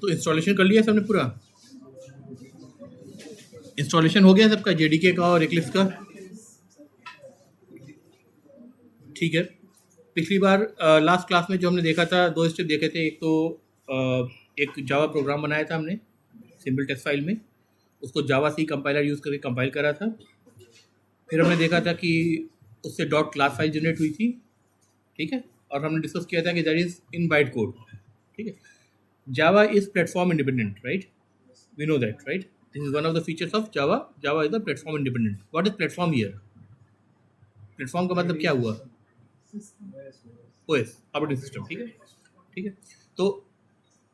तो इंस्टॉलेशन कर लिया सबने पूरा? इंस्टॉलेशन हो गया सबका, जेडीके का और इक्लिप्स का? ठीक है। पिछली बार लास्ट क्लास में जो हमने देखा था, दो स्टेप देखे थे। एक तो एक जावा प्रोग्राम बनाया था हमने सिंपल टेक्स्ट फाइल में, उसको जावा सी कंपाइलर यूज़ करके कंपाइल करा था। फिर हमने देखा था कि उससे डॉट क्लास फाइल जनरेट हुई थी, ठीक है। और हमने डिस्कस किया था कि that is in byte code, ठीक है। Java is platform independent, right? We know that, right? This is one of the features of Java. Java is the platform independent. What is platform here? Platform का मतलब क्या हुआ? OS, operating system, ठीक है, ठीक है। तो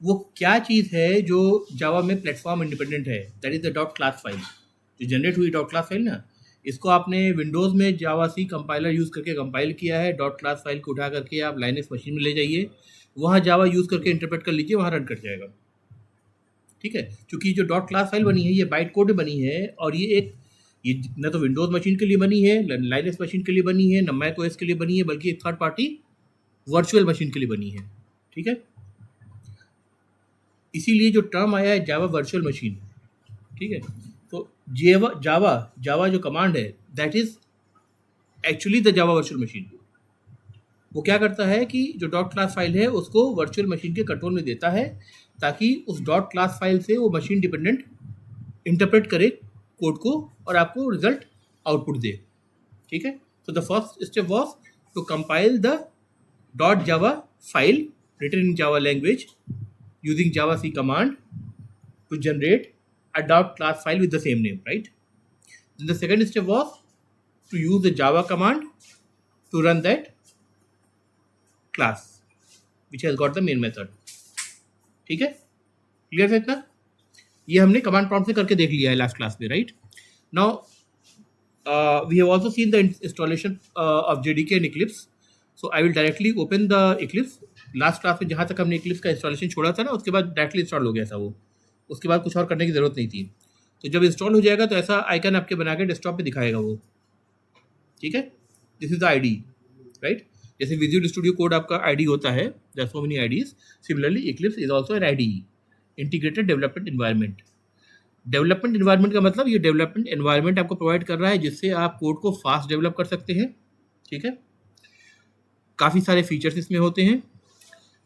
वो क्या चीज़ है जो जावा में प्लेटफॉर्म इंडिपेंडेंट है? That is the dot class file जो जनरेट हुई, डॉट क्लास फाइल ना। इसको आपने विंडोज़ में जावा सी कंपाइलर यूज़ करके कंपाइल किया है। डॉट क्लास फाइल को उठा करके आप लाइनक्स मशीन में ले जाइए, वहाँ जावा यूज़ करके इंटरप्रेट कर लीजिए, वहाँ रन कर जाएगा, ठीक है। क्योंकि जो डॉट क्लास फाइल बनी है ये बाइट कोड में बनी है, और ये न तो विंडोज़ मशीन के लिए बनी है, लाइनक्स मशीन के लिए बनी है, न मैक ओएस के लिए बनी है, बल्कि एक थर्ड पार्टी वर्चुअल मशीन के लिए बनी है, ठीक है। इसीलिए जो टर्म आया है जावा वर्चुअल मशीन, ठीक है। तो जावा जो कमांड है that is actually the Java virtual machine. वो क्या करता है कि जो डॉट क्लास फाइल है उसको वर्चुअल मशीन के कंट्रोल में देता है, ताकि उस डॉट क्लास फाइल से वो मशीन डिपेंडेंट इंटरप्रेट करे कोड को और आपको रिजल्ट आउटपुट दे, ठीक है। तो the first step was to compile the dot Java file written in Java language using Java C command to generate a dot class file with the same name, right? Then the second step was to use the Java command to run that class which has got the main method, ठीक है। Clear है इतना? ये हमने command prompt से करके देख लिया है लास्ट क्लास में, right? Now we have also seen the installation of JDK and Eclipse, so I will directly open the Eclipse. Last class में जहाँ तक हमने इक्लिप्स का इंस्टॉलेशन छोड़ा था ना, उसके बाद डायरेक्टली इंस्टॉल हो गया था वो, उसके बाद कुछ और करने की ज़रूरत नहीं थी। तो जब इंस्टॉल हो जाएगा तो ऐसा आइकन आपके बना के डेस्कटॉप पे दिखाएगा वो, ठीक है। This is the ID, right? जैसे विजुअल स्टूडियो कोड आपका आईडी होता है, there are so many IDs, similarly Eclipse is also an ID, integrated development environment. Development environment का मतलब ये डेवलपमेंट एनवायरनमेंट आपको प्रोवाइड कर रहा है जिससे आप कोड को फास्ट डेवलप कर सकते हैं, ठीक है। काफ़ी सारे फीचर्स इसमें होते हैं,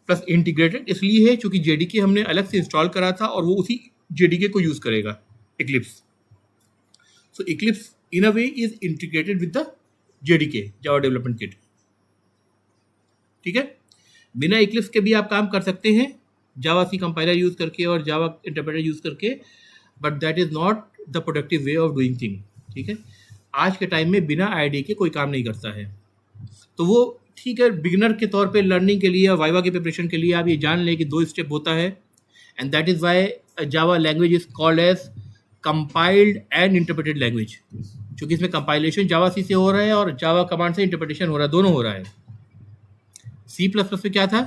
प्लस इंटीग्रेटेड इसलिए है क्योंकि जेडीके हमने अलग से इंस्टॉल करा था और वो उसी जेडीके को यूज़ करेगा, Eclipse. So Eclipse in a way is integrated with the JDK, Java development kit, ठीक है। बिना इक्लिप्स के भी आप काम कर सकते हैं जावा सी कंपाइलर यूज़ करके और जावा इंटरप्रेटर यूज़ करके, but that is not the productive way of doing thing, ठीक है। आज के टाइम में बिना आईडी के कोई काम नहीं करता है। तो वो ठीक है, बिगिनर के तौर पे लर्निंग के लिए, वाइवा के प्रिपरेशन के लिए आप ये जान लें कि 2 स्टेप होता है, and that is why Java language is called as compiled and interpreted language, क्योंकि इसमें कंपाइलेशन जावा सी से हो रहा है और जावा कमांड से इंटरप्रिटेशन हो रहा है, दोनों हो रहा है। C++ में क्या था,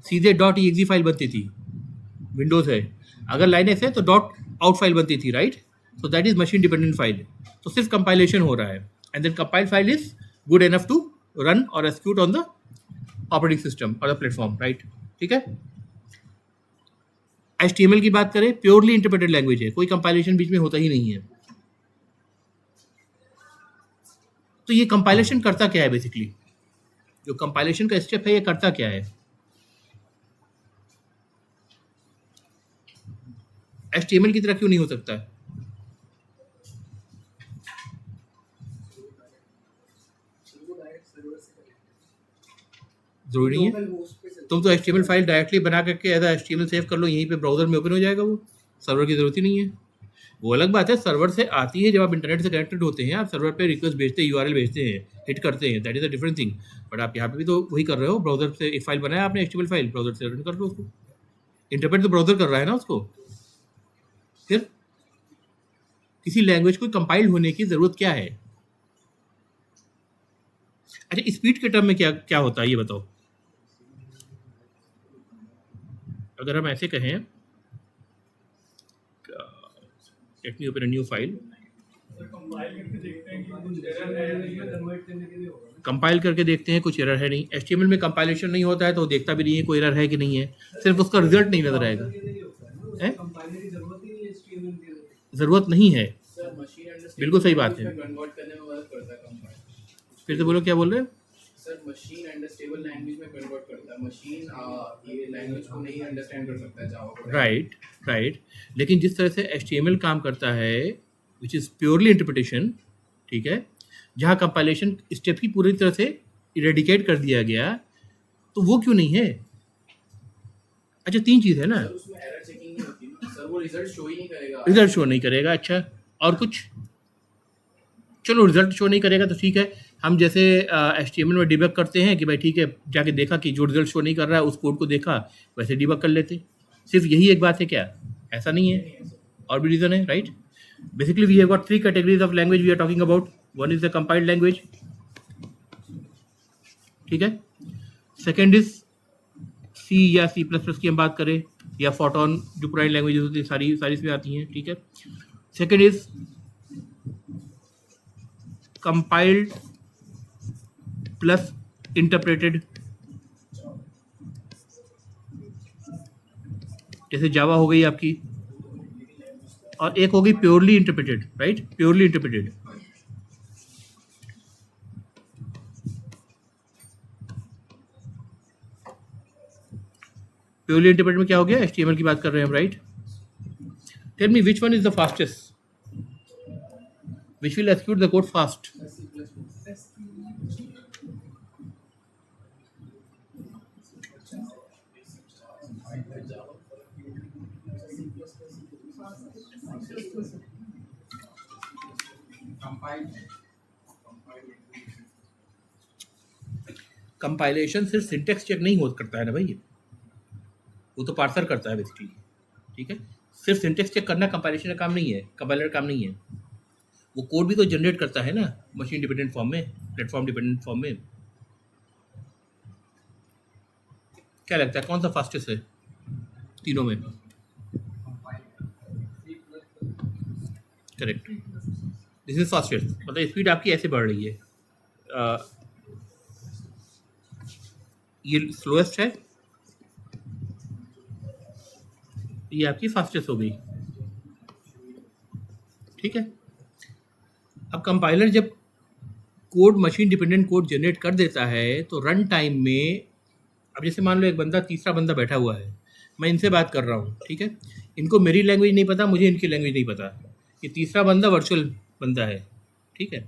सीधे .exe फाइल बनती थी, विंडोज़ है। अगर लाइनक्स है तो .out फाइल बनती थी, right? So that is machine dependent file. तो सिर्फ कंपाइलेशन हो रहा है, and then compile file is good enough to run और execute on the operating system और द प्लेटफॉर्म, राइट? ठीक है। HTML की बात करें, प्योरली इंटरप्रेटेड लैंग्वेज है, कोई कंपाइलेशन बीच में होता ही नहीं है। तो ये कंपाइलेशन करता क्या है बेसिकली? जो कंपाइलेशन का स्टेप है ये करता क्या है? HTML की तरह क्यों नहीं हो सकता है? जरूरी नहीं है। तुम तो HTML फाइल डायरेक्टली बना करके एज HTML सेव कर लो, यहीं पे ब्राउजर में ओपन हो जाएगा, वो सर्वर की जरूरत ही नहीं है। वो अलग बात है, सर्वर से आती है जब आप इंटरनेट से कनेक्टेड होते हैं, आप सर्वर पे रिक्वेस्ट भेजते हैं, URL भेजते हैं, हिट करते हैं, that is a different thing. But आप यहाँ पे भी तो वही कर रहे हो, ब्राउजर से एक फाइल बनाया आपने HTML फाइल, ब्राउजर से रन कर लो उसको, इंटरप्रेट तो ब्राउजर कर रहा है ना उसको। फिर किसी लैंग्वेज को कंपाइल होने की जरूरत क्या है? अच्छा, स्पीड के टर्म में क्या क्या होता है ये बताओ। अगर हम ऐसे कहें, let me open a new file, compile करके देखते हैं कुछ एरर है नहीं। HTML में कंपाइलेशन नहीं होता है तो देखता भी नहीं है कोई एरर है कि नहीं है, सिर्फ उसका रिजल्ट नहीं नजर आएगा। है, ज़रूरत नहीं है। बिल्कुल सही बात है। फिर से बोलो, क्या बोल रहे हो? सर मशीन अंडरस्टेबल लैंग्वेज में कन्वर्ट करता है। मशीन ये लैंग्वेज को नहीं अंडरस्टैंड कर सकता है जावा को। Right, right. लेकिन जिस तरह से HTML काम करता है, विच इज़ प्योरली इंटरप्रिटेशन, ठीक है, जहाँ कंपाइलेशन स्टेप ही पूरी तरह से इरेडिकेट कर दिया गया, तो वो क्यों नहीं है? अच्छा, 3 चीज़ है ना। सर उसमें एरर चेकिंग नहीं होती ना सर, वो रिजल्ट शो ही नहीं करेगा। रिजल्ट शो नहीं करेगा, अच्छा, और कुछ? चलो, रिजल्ट शो नहीं करेगा तो ठीक है। हम जैसे HTML में डिबग करते हैं कि भाई ठीक है, जाके देखा कि जो रिजल्ट शो नहीं कर रहा है उस कोड को देखा, वैसे डिबग कर लेते। सिर्फ यही एक बात है क्या? ऐसा नहीं है, और भी रीज़न है, right? Basically we have got 3 categories of language we are talking about. One is the compiled language, ठीक है। सेकेंड इज C या C++ की हम बात करें, या फोटोन, जो पुरानी लैंग्वेजेस होती है, सारी इसमें आती हैं, ठीक है। Second is compiled plus interpreted, जैसे जावा हो गई आपकी, और एक हो गई purely interpreted, right? Purely interpreted. Purely interpreted में क्या हो गया? HTML की बात कर रहे हैं हम, right? Tell me which one is the fastest, which will execute the code fast? Compilation सिर्फ सिंटेक्स चेक नहीं हो करता है ना भाई, वो तो पार्सर करता है बेसिकली, ठीक है। सिर्फ सिंटेक्स चेक करना कंपाइलेशन का काम नहीं है, कंपाइलर का काम नहीं है। वो कोड भी तो जनरेट करता है ना, मशीन डिपेंडेंट फॉर्म में, प्लेटफॉर्म डिपेंडेंट फॉर्म में। क्या लगता है कौन सा फास्टेस्ट है तीनों में? Correct, this is fastest. मतलब स्पीड आपकी ऐसे बढ़ रही है, ये स्लोएस्ट है, ये आपकी फास्टेस्ट हो गई, ठीक है। अब कंपाइलर जब code, machine dependent code generate कर देता है, तो रन टाइम में, अब जैसे मान लो एक बंदा, तीसरा बंदा बैठा हुआ है, मैं इनसे बात कर रहा हूँ, ठीक है, इनको मेरी लैंग्वेज नहीं पता, मुझे इनकी लैंग्वेज नहीं पता, ये तीसरा बंदा वर्चुअल बंदा है, ठीक है।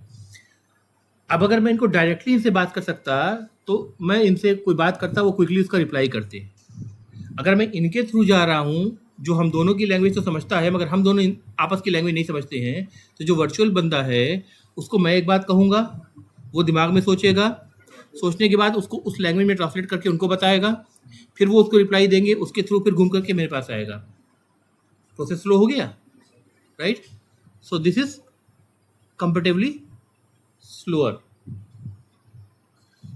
अब अगर मैं इनको डायरेक्टली इनसे बात कर सकता, तो मैं इनसे कोई बात करता, वो क्विकली उसका रिप्लाई करते। अगर मैं इनके थ्रू जा रहा हूँ, जो हम दोनों की लैंग्वेज तो समझता है, मगर हम दोनों आपस की लैंग्वेज नहीं समझते हैं, तो जो वर्चुअल बंदा है उसको मैं एक बात कहूँगा, वो दिमाग में सोचेगा, सोचने के बाद उसको उस लैंग्वेज में ट्रांसलेट करके उनको बताएगा, फिर वो उसको रिप्लाई देंगे, उसके थ्रू फिर घूम करके मेरे पास आएगा। प्रोसेस स्लो हो गया, right? So this is comparatively slower,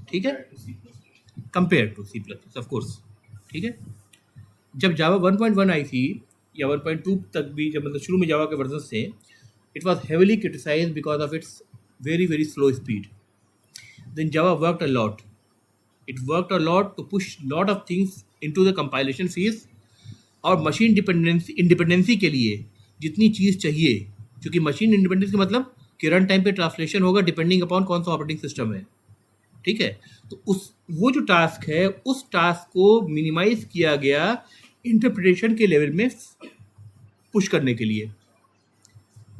ठीक है, compare to C++, of course, ठीक है। जब जावा 1.1 आई थी, या 1.2 तक भी, जब मतलब शुरू में जावा के वर्जन से, it was heavily criticize because of its very very slow speed. Then Java worked a lot, it worked a lot to push lot of things into the compilation phase, और मशीन इंडिपेंडेंसी के लिए जितनी चीज़ चाहिए, क्योंकि machine independence का मतलब कि run time पे ट्रांसलेशन होगा डिपेंडिंग अपॉन कौन सा ऑपरेटिंग सिस्टम है, ठीक है। तो वो जो टास्क है, उस टास्क को मिनिमाइज किया गया इंटरप्रिटेशन के लेवल में पुश करने के लिए,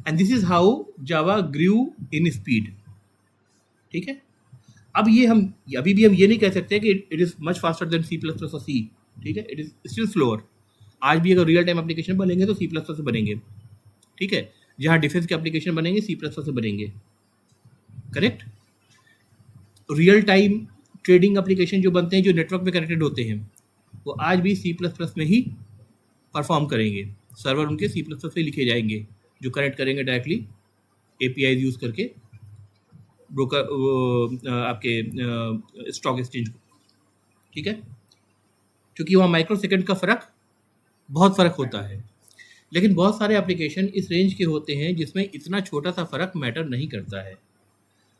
and this is how Java grew in speed, ठीक है। अब ये हम अभी भी हम ये नहीं कह सकते कि it is much faster than C++ और C, ठीक है, इट इज स्टिल स्लोअर। आज भी अगर रियल टाइम एप्लीकेशन बनेंगे तो C++ से बनेंगे, ठीक है, जहाँ डिफेंस के एप्लीकेशन बनेंगे C++ से बनेंगे, correct. Real time trading application जो बनते हैं, जो नेटवर्क में कनेक्टेड होते हैं, वो आज भी C++ में ही परफॉर्म करेंगे। सर्वर उनके C++ से लिखे जाएंगे, जो कनेक्ट करेंगे डायरेक्टली API यूज़ करके ब्रोकर, आपके स्टॉक एक्सचेंज को, ठीक है, क्योंकि वहाँ माइक्रो सेकंड का बहुत फ़र्क होता है। लेकिन बहुत सारे एप्लीकेशन इस रेंज के होते हैं जिसमें इतना छोटा सा फ़र्क मैटर नहीं करता है,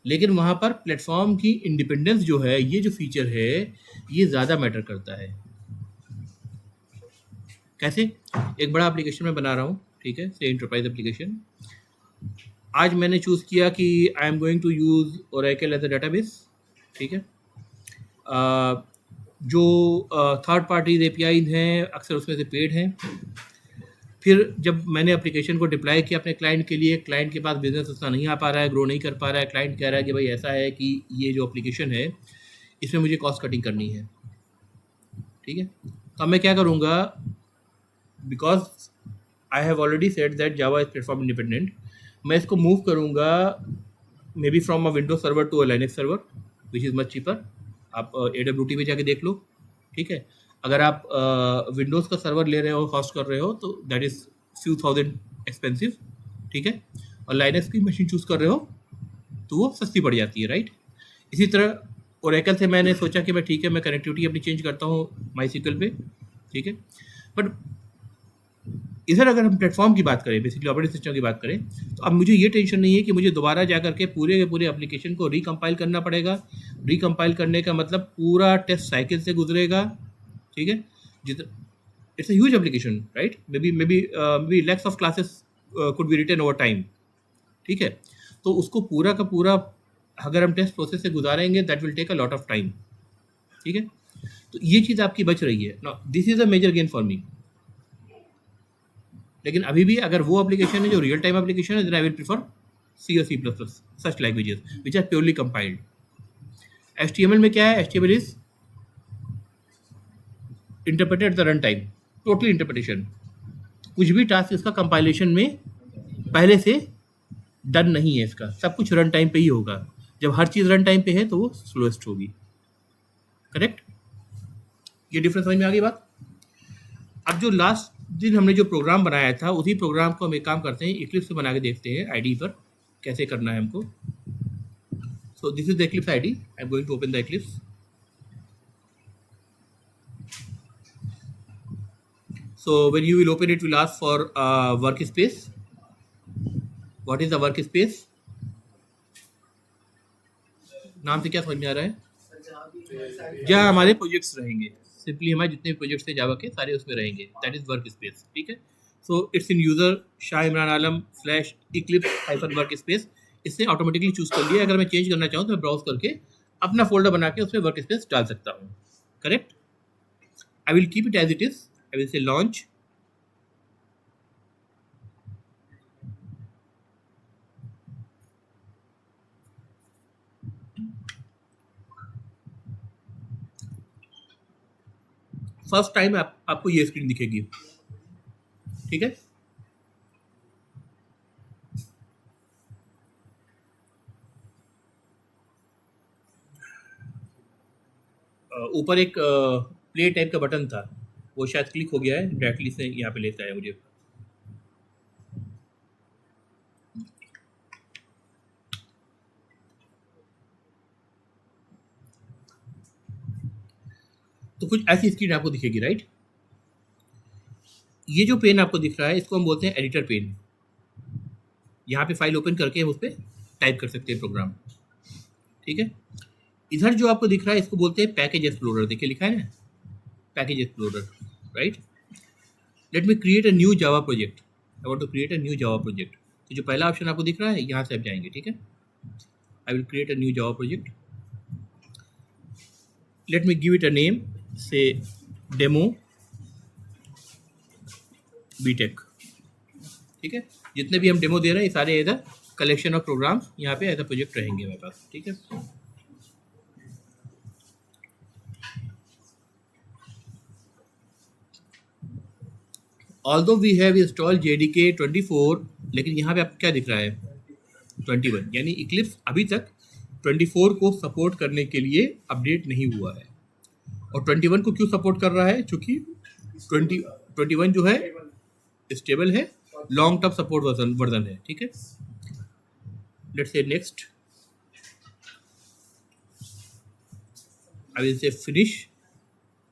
लेकिन वहाँ पर प्लेटफॉर्म की इंडिपेंडेंस जो है, ये जो फीचर है, ये ज़्यादा मैटर करता है। कैसे? एक बड़ा एप्लीकेशन मैं बना रहा हूँ, ठीक है, से एंटरप्राइज एप्लीकेशन। आज मैंने चूज़ किया कि I am going to use Oracle as a database, ठीक है। जो थर्ड पार्टीज एपीआईज हैं अक्सर उसमें से पेड हैं। फिर जब मैंने एप्लीकेशन को डिप्लॉय किया अपने क्लाइंट के लिए, क्लाइंट के पास बिजनेस उतना नहीं आ पा रहा है, ग्रो नहीं कर पा रहा है, क्लाइंट कह रहा है कि भाई ऐसा है कि ये जो एप्लीकेशन है इसमें मुझे कॉस्ट कटिंग करनी है, ठीक है। तो अब मैं क्या करूँगा, because I have already said that Java is platform independent, मैं इसको मूव करूँगा maybe from a Windows server to a Linux server which is much cheaper. आप AWT पे जाके देख लो, ठीक है। अगर आप विंडोज़ का सर्वर ले रहे हो, हॉस्ट कर रहे हो, तो that is few thousand expensive, ठीक है। और लाइनक्स की मशीन चूज़ कर रहे हो तो वो सस्ती पड़ जाती है, राइट। इसी तरह ओरेकल से मैंने सोचा कि मैं ठीक है, मैं कनेक्टिविटी अपनी चेंज करता हूँ MySQL पे, ठीक है। बट इधर अगर हम प्लेटफॉर्म की बात करें, बेसिकली ऑपरेटिंग सिस्टम की बात करें, तो अब मुझे ये टेंशन नहीं है कि मुझे दोबारा जा करके पूरे के पूरे एप्लीकेशन को रिकम्पाइल करना पड़ेगा। रिकम्पाइल करने का मतलब पूरा टेस्ट साइकिल से गुजरेगा, ठीक है। It's a huge application, right. Maybe lakhs of classes could be written over time, ठीक है। तो उसको पूरा का पूरा अगर हम टेस्ट प्रोसेस से गुजारेंगे that will take a lot of time, ठीक है। तो ये चीज़ आपकी बच रही है ना, this is a major gain for me. लेकिन अभी भी अगर वो एप्लीकेशन है जो रियल टाइम एप्लीकेशन है, then I will prefer C और C++, such languages which are purely compiled. HTML में क्या है, HTML is interpreted at the run time, totally interpretation. कुछ भी टास्क इसका कंपाइलेशन में पहले से डन नहीं है, इसका सब कुछ रन टाइम पे ही होगा। जब हर चीज़ रन टाइम पे है तो वो स्लोएस्ट होगी, करेक्ट। ये डिफरेंस समझ में आ गई बात। अब जो लास्ट दिन हमने जो प्रोग्राम बनाया था, उसी प्रोग्राम को हम एक काम करते हैं, इक्लिप्स से बना के देखते हैं आईडी पर कैसे करना है हमको। So this is the Eclipse ID, I am going to open the Eclipse. So when you will open it, will ask for workspace. What is the workspace? नाम से क्या समझ में आ रहा है? जहाँ हमारे प्रोजेक्ट्स रहेंगे, सिंपली हमारे जितने भी प्रोजेक्ट्स हैं जावा के सारे उसमें रहेंगे, दैट इज वर्क स्पेस, ठीक है। So it's in user Shah Imran Alam /eclipse-workspace। इससे ऑटोमेटिकली चूज कर लिया। अगर मैं चेंज करना चाहूँ तो मैं ब्राउज करके अपना फोल्डर बना के उसमें वर्क स्पेस डाल सकता हूँ, correct. I will keep it as it is, I will say launch. First time आपको ये स्क्रीन दिखेगी, ठीक है। ऊपर एक प्ले टाइप का बटन था, वो शायद क्लिक हो गया है, डायरेक्टली से यहाँ पे लेता है मुझे। तो कुछ ऐसी स्क्रीन आपको दिखेगी, राइट। ये जो पेन आपको दिख रहा है इसको हम बोलते हैं एडिटर पेन। यहाँ पे फाइल ओपन करके हम उस पर टाइप कर सकते हैं प्रोग्राम, ठीक है। इधर जो आपको दिख रहा है इसको बोलते हैं पैकेज एक्सप्लोरर। देखिए लिखा है ना, package explorer, right. Let me create a new Java project, I want to create a new Java project. तो जो पहला ऑप्शन आपको दिख रहा है यहाँ से आप जाएंगे, ठीक है। I will create a new Java project. Let me give it a name, से डेमो बीटेक, ठीक है। जितने भी हम डेमो दे रहे हैं ये सारे इधर कलेक्शन ऑफ प्रोग्राम्स यहाँ पे एज अ प्रोजेक्ट रहेंगे मेरे पास, ठीक है। Although we have install JDK 24, लेकिन यहाँ पे आपको क्या दिख रहा है 21, यानी इक्लिप्स अभी तक 24 को सपोर्ट करने के लिए अपडेट नहीं हुआ है। और 21 को क्यों सपोर्ट कर रहा है, क्योंकि 21 जो है स्टेबल है, लॉन्ग टर्म सपोर्ट वर्जन है, ठीक है। Let's say next, I will से फिनिश।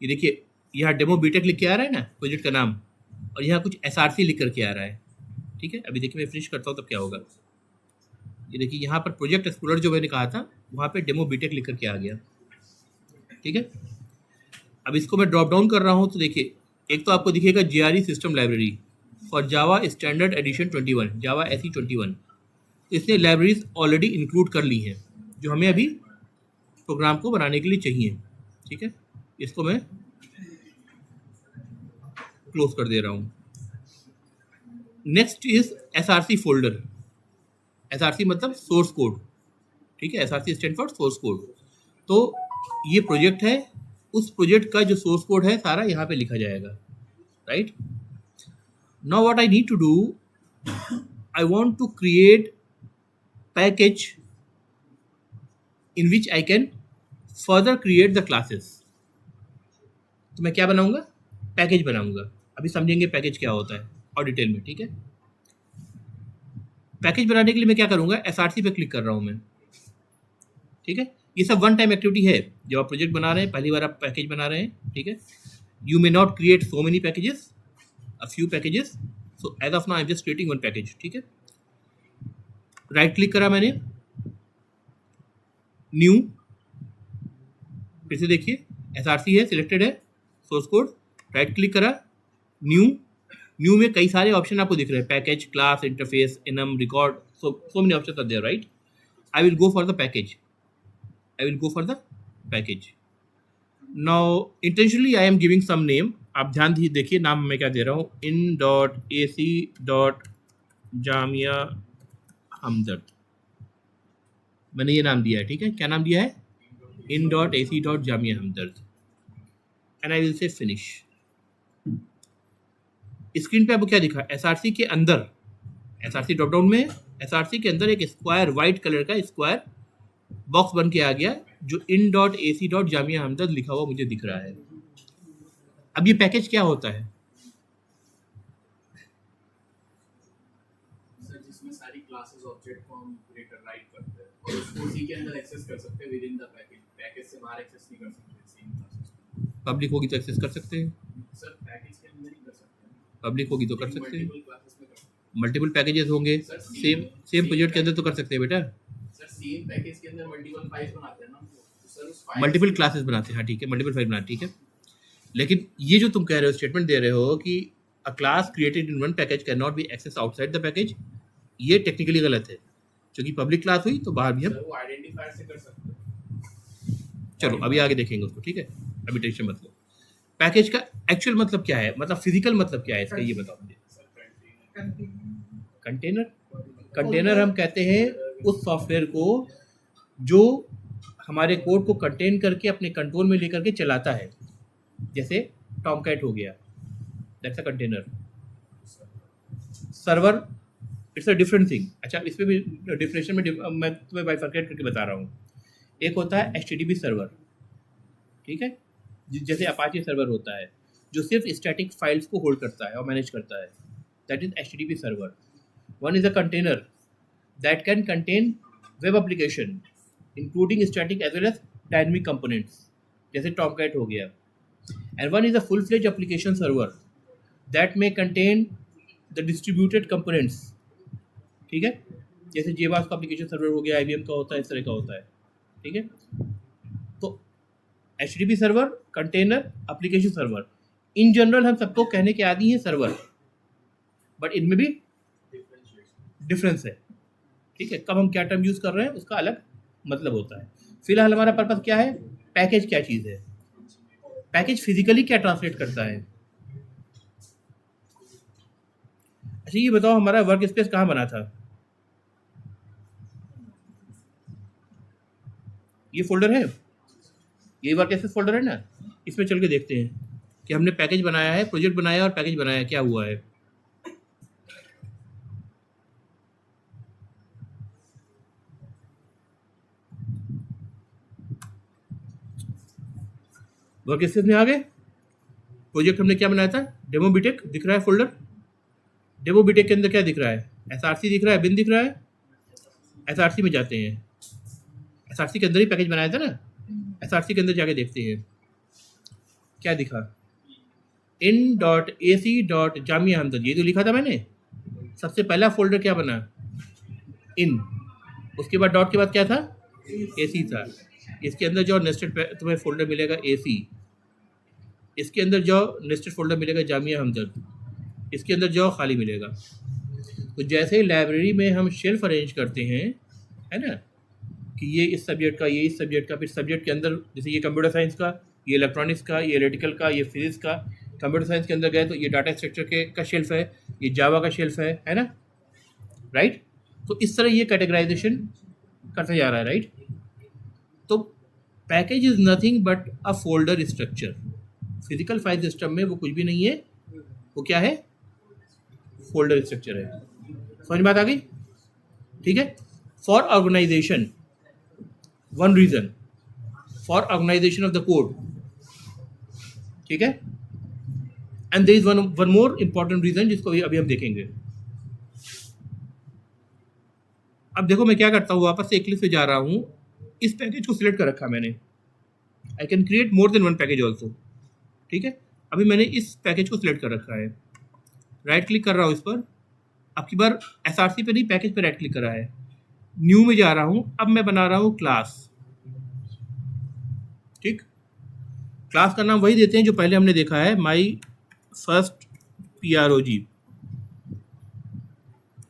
ये देखिए यहाँ डेमो बीटेक लिख के आ रहा है ना प्रोजेक्ट का नाम, और यहाँ कुछ SRC लिख करके आ रहा है, ठीक है। अभी देखिए मैं फिनिश करता हूँ तब क्या होगा। ये देखिए यहाँ पर प्रोजेक्ट एक्सप्लोरर जो मैंने कहा था वहाँ पे डेमो बीटेक लिख करके आ गया, ठीक है। अब इसको मैं ड्रॉप डाउन कर रहा हूँ तो देखिए एक तो आपको दिखेगा JRE system library for Java standard addition 21, Java SE 21। तो इसने लाइब्रेरीज ऑलरेडी इंक्लूड कर ली हैं जो हमें अभी प्रोग्राम को बनाने के लिए चाहिए। ठीक है, इसको मैं क्लोज कर दे रहा हूँ। Next is SRC folder. SRC मतलब सोर्स कोड। ठीक है, SRC stand for source code. तो ये प्रोजेक्ट है, उस प्रोजेक्ट का जो सोर्स कोड है सारा यहाँ पे लिखा जाएगा, right. Now what I need to do, I want to create package in which I can further create the classes. तो मैं क्या बनाऊंगा, पैकेज बनाऊंगा। अभी समझेंगे पैकेज क्या होता है और डिटेल में। ठीक है, पैकेज बनाने के लिए मैं क्या करूंगा, SRC पे क्लिक कर रहा हूं मैं। ठीक है, ये सब वन टाइम एक्टिविटी है। जब आप प्रोजेक्ट बना रहे हैं, पहली बार आप पैकेज बना रहे हैं, ठीक है, you may not create so many packages, a few packages. So as of now I am just creating one package. ठीक है, राइट क्लिक करा मैंने, न्यू, फिर से देखिए SRC है, सिलेक्टेड है, सोर्स कोड, राइट क्लिक करा, न्यू। न्यू में कई सारे ऑप्शन आपको दिख रहे हैं, package, class, interface, enum, record, so many options are there, right? I will go for the package. I will go for the package. Now intentionally I am giving some name. आप ध्यान देखिए नाम मैं क्या दे रहा हूँ, in.ac.jamia हमदर्द, मैंने ये नाम दिया है। ठीक है, क्या नाम दिया है, in.ac.jamia Hamdard, and I will से फिनिश। स्क्रीन पे आपको क्या दिखा, SRC के अंदर, SRC ड्रॉप डाउन में SRC के अंदर एक स्क्वायर, वाइट कलर का स्क्वायर बॉक्स बन के आ गया जो in.ac.jamia हमदर्द लिखा हुआ मुझे दिख रहा है। अब ये पैकेज क्या होता है, सर जिसमें सारी क्लासेस ऑब्जेक्ट को हम क्रिएटर राइट करते हैं और उसको उसी के अंदर एक्सेस कर सकते हैं with in the package. Package से बाहर एक्सेस नहीं कर सकते सेम क्लासेस। पब्लिक होगी तो एक्सेस कर सकते हैं, सर पैकेज के अंदर ही कर सकते हैं, पब्लिक होगी तो कर सकते हैं, मल्टीपल क्लासेस में कर सकते हैं। मल्टीपल पैकेजेस होंगे, सेम प्रोजेक्ट के अंदर तो कर सकते हैं बेटा, सर सेम पैकेज के अंदर मल्टीपल फाइल्स बनाते हैं ना, तो सर उस फाइल मल्टीपल क्लासेस बनाते हैं। हाँ ठीक है, मल्टीपल फाइल बनाते, ठीक है। लेकिन ये जो तुम कह रहे हो, स्टेटमेंट दे रहे हो कि a class created in one package can not be access outside the package, ये टेक्निकली गलत है, क्योंकि पब्लिक क्लास हुई तो बाहर भी हम, सर वो आइडेंटिफायर से कर सकते हैं। चलो अभी आगे देखेंगे उसको, ठीक है, अभी टेंशन मत लो। पैकेज का एक्चुअल मतलब क्या है, मतलब फिजिकल मतलब क्या है इसका, ये बताओ मुझे। कंटेनर, कंटेनर हम कहते हैं उस सॉफ्टवेयर को जो हमारे कोड को कंटेन करके अपने कंट्रोल में लेकर के चलाता है, जैसे टॉमकैट हो गया, that's a container. Server it's a different thing. अच्छा, इसमें भी डिफिनेशन में मैं तुम्हें बाइफरकेट करके बता रहा हूँ। एक होता है HTTP सर्वर, ठीक है, जैसे अपाचे सर्वर होता है जो सिर्फ स्टैटिक फाइल्स को होल्ड करता है और मैनेज करता है, that is HTTP server. One is a container that can contain web application including static as well as dynamic components, जैसे टॉमकैट हो गया। And one is a full fledge application server that may contain the distributed components, ठीक है, जैसे जेबास का application server हो गया, IBM का होता है, इस तरह का होता है, ठीक है। तो HTTP server, container, application server, in general हम सबको कहने के आदि हैं सर्वर, बट इनमें भी डिफरेंस है, ठीक है। कब हम क्या टर्म यूज़ कर रहे हैं उसका अलग मतलब होता है। फिलहाल हमारा पर्पस क्या है, पैकेज क्या चीज़ है, पैकेज फिजिकली क्या ट्रांसलेट करता है। अच्छा ये बताओ, हमारा वर्क स्पेस कहाँ बना था, ये फोल्डर है, ये वर्क स्पेस फोल्डर है ना, इसमें चल के देखते हैं कि हमने पैकेज बनाया है, प्रोजेक्ट बनाया और पैकेज बनाया, क्या हुआ है। वर्क स्पेस में आ गए, प्रोजेक्ट हमने क्या बनाया था, डेमो बीटेक दिख रहा है फोल्डर, डेमो बीटेक के अंदर क्या दिख रहा है, SRC दिख रहा है, बिन दिख रहा है। SRC में जाते हैं, SRC के अंदर ही पैकेज बनाया था ना, SRC के अंदर जाके देखते हैं क्या दिखा, in.ac.jamia हमदर्द, ये जो लिखा था मैंने, सबसे पहला फोल्डर क्या बना, इन, उसके बाद डॉट के बाद क्या था, AC था। इसके अंदर जो नेस्टेड तुम्हें फोल्डर मिलेगा AC, इसके अंदर जाओ नेस्टेड फोल्डर मिलेगा जामिया हमदर्द, इसके अंदर जाओ खाली मिलेगा। तो जैसे लाइब्रेरी में हम शेल्फ अरेंज करते हैं, है ना, कि ये इस सब्जेक्ट का, ये इस सब्जेक्ट का, फिर सब्जेक्ट के अंदर जैसे ये कंप्यूटर साइंस का, ये इलेक्ट्रॉनिक्स का, ये इलेक्ट्रिकल का, ये फिजिक्स का, कंप्यूटर साइंस के अंदर गए तो ये डाटा स्ट्रक्चर के का शेल्फ है, ये जावा का शेल्फ है ना, राइट। तो इस तरह ये कैटेगराइजेशन करता जा रहा है, राइट। तो package is nothing but a folder structure. Physical file system में वो कुछ भी नहीं है, वो क्या है, फोल्डर स्ट्रक्चर है। समझ में बात आ गई, ठीक है। For organization, one reason for organization of the code, ठीक है। And there is one more important reason जिसको अभी हम देखेंगे। अब देखो मैं क्या करता हूँ, वापस से एक्लिप्स पे जा रहा हूँ, इस पैकेज को सिलेक्ट कर रखा मैंने। I can create more than one package also, ठीक है। अभी मैंने इस पैकेज को सिलेक्ट कर रखा है, राइट क्लिक कर रहा हूँ इस पर। अब की बार एसआरसी पे नहीं, पैकेज पे राइट क्लिक करा है, न्यू में जा रहा हूँ। अब मैं बना रहा हूँ क्लास, ठीक। क्लास का नाम वही देते हैं जो पहले हमने देखा है, माई फर्स्ट PROG,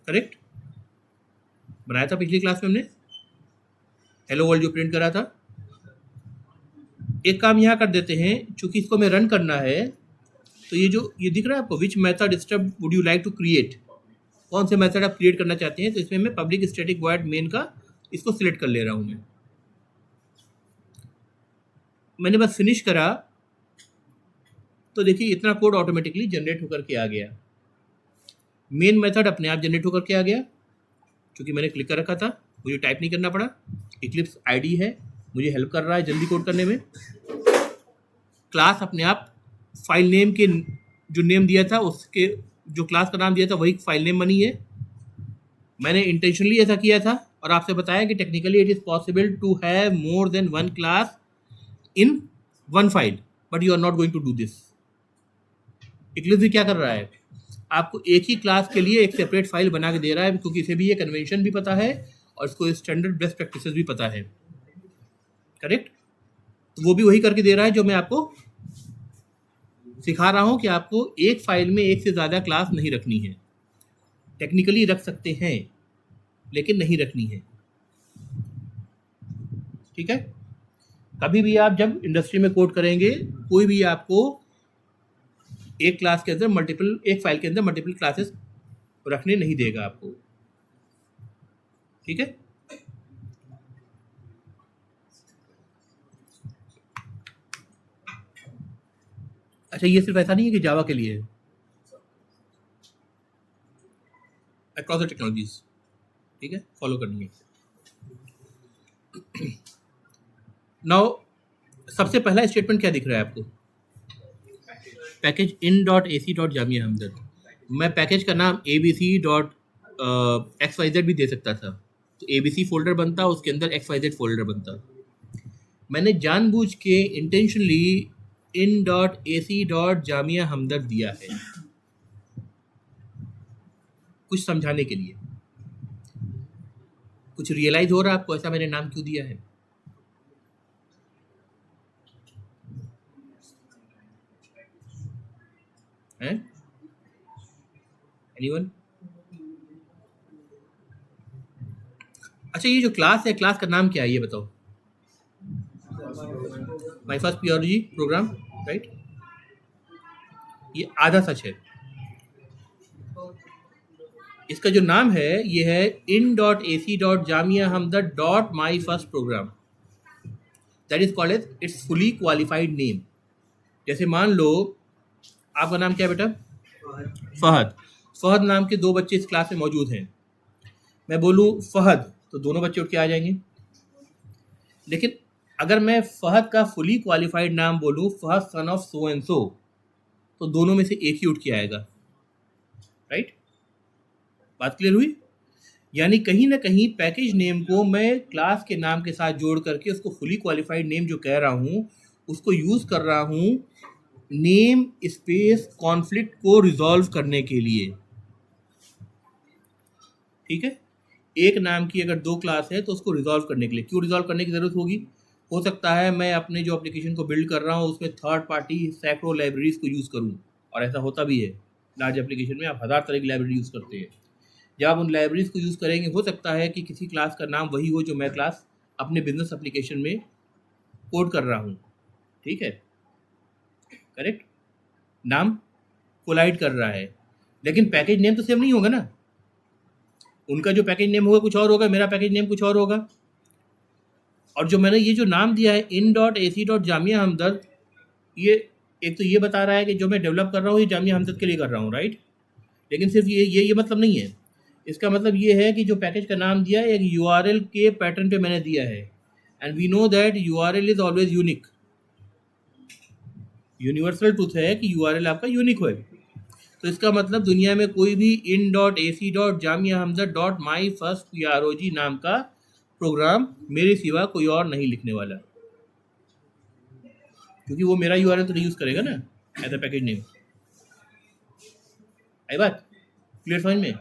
करेक्ट, बनाया था पिछली क्लास में हमने, हेलो वर्ल्ड जो प्रिंट करा था। एक काम यहाँ कर देते हैं, चूंकि इसको मैं रन करना है, तो ये दिख रहा है आपको, which method stub would you like to create, कौन से मेथड आप क्रिएट करना चाहते हैं। तो इसमें मैं पब्लिक स्टैटिक वॉइड मेन का इसको सिलेक्ट कर ले रहा हूँ। मैंने बस फिनिश करा तो देखिए इतना कोड ऑटोमेटिकली जनरेट होकर के आ गया। मेन मेथड अपने आप जनरेट होकर के आ गया, क्योंकि मैंने क्लिक कर रखा था, मुझे टाइप नहीं करना पड़ा। इक्लिप्स आईडी है, मुझे हेल्प कर रहा है जल्दी कोड करने में। क्लास अपने आप फाइल नेम के जो नेम दिया था, उसके जो क्लास का नाम दिया था वही फाइल नेम बनी है। मैंने इंटेंशनली ऐसा किया था और आपसे बताया कि technically it is possible to have more than one class in one file, but you are not going to do this. Eclipse भी क्या कर रहा है, आपको एक ही क्लास के लिए एक सेपरेट फाइल बना के दे रहा है, क्योंकि इसे भी ये कन्वेंशन भी पता है और इसको स्टैंडर्ड बेस्ट प्रैक्टिसेस भी पता है, करेक्ट। तो वो भी वही करके दे रहा है जो मैं आपको सिखा रहा हूँ कि आपको एक फाइल में एक से ज़्यादा क्लास नहीं रखनी है। टेक्निकली रख सकते हैं लेकिन नहीं रखनी है, ठीक है। कभी भी आप जब इंडस्ट्री में कोड करेंगे, कोई भी आपको एक क्लास के अंदर एक फाइल के अंदर मल्टीपल क्लासेस रखने नहीं देगा आपको, ठीक है। अच्छा, ये सिर्फ ऐसा नहीं है कि जावा के लिए है, अक्रॉस द टेक्नोलॉजीज, ठीक है, फॉलो करनी है। नाउ सबसे पहला स्टेटमेंट क्या दिख रहा है आपको, पैकेज in.ac.jamia हमदर्द। मैं पैकेज का नाम abc.xyz भी दे सकता था, तो abc फोल्डर बनता, उसके अंदर xyz फोल्डर बनता। मैंने जानबूझ के इंटेंशनली in.ac.jamia हमदर्द दिया है, कुछ समझाने के लिए। कुछ रियलाइज हो रहा है आपको ऐसा मैंने नाम क्यों दिया है? एनीवन? अच्छा, ये जो क्लास है, क्लास का नाम क्या है ये बताओ। My first PROG program, right. ये आधा सच है। इसका जो नाम है ये है in.ac.jamia Hamdard .my first program, that is called as its fully qualified name. जैसे मान लो आपका नाम क्या है बेटा? फहद। फहद नाम के दो बच्चे इस क्लास में मौजूद हैं। मैं बोलूँ फहद तो दोनों बच्चे उठ के आ जाएंगे, लेकिन अगर मैं फहद का फुली क्वालिफाइड नाम बोलूँ, Fahad son of so and so, तो दोनों में से एक ही उठ के आएगा, राइट। बात क्लियर हुई? यानी कहीं ना कहीं पैकेज नेम को मैं क्लास के नाम के साथ जोड़ करके उसको फुली क्वालिफाइड नेम जो कह रहा हूँ उसको यूज़ कर रहा हूँ नेम स्पेस कॉन्फ्लिक्ट को रिजॉल्व करने के लिए, ठीक है। एक नाम की अगर दो क्लास है तो उसको रिजॉल्व करने के लिए, क्यों रिजॉल्व करने की ज़रूरत होगी? हो सकता है मैं अपने जो एप्लीकेशन को बिल्ड कर रहा हूँ उसमें थर्ड पार्टी सैकड़ों लाइब्रेरीज को यूज़ करूँ, और ऐसा होता भी है। लार्ज एप्लीकेशन में आप हज़ार तरह की लाइब्रेरी यूज़ करते हैं। जब आप उन लाइब्रेरीज को यूज़ करेंगे, हो सकता है कि किसी क्लास का नाम वही हो जो मैं क्लास अपने बिजनेस एप्लीकेशन में कोड कर रहा हूँ, ठीक है, करेक्ट, नाम कोलाइड कर रहा है, लेकिन पैकेज नेम तो सेम नहीं होगा ना। उनका जो पैकेज नेम होगा कुछ और होगा, मेरा पैकेज नेम कुछ और होगा। और जो मैंने ये जो नाम दिया है in.ac.जामिया हमदर्द, ये एक तो ये बता रहा है कि जो मैं डेवलप कर रहा हूँ ये जामिया हमदर्द के लिए कर रहा हूँ, राइट। लेकिन सिर्फ ये मतलब नहीं है। इसका मतलब ये है कि जो पैकेज का नाम दिया है एक URL के पैटर्न पे मैंने दिया है, and we know that URL is always unique. Universal truth है कि URL आपका यूनिक है। तो इसका मतलब दुनिया में कोई भी in.ac.jamiahamdard.myfirstprog नाम का प्रोग्राम मेरे सिवा कोई और नहीं लिखने वाला, क्योंकि वो मेरा URL तो नहीं यूज़ करेगा ना एज अ पैकेज नेम। आई बात क्लियर समझ में?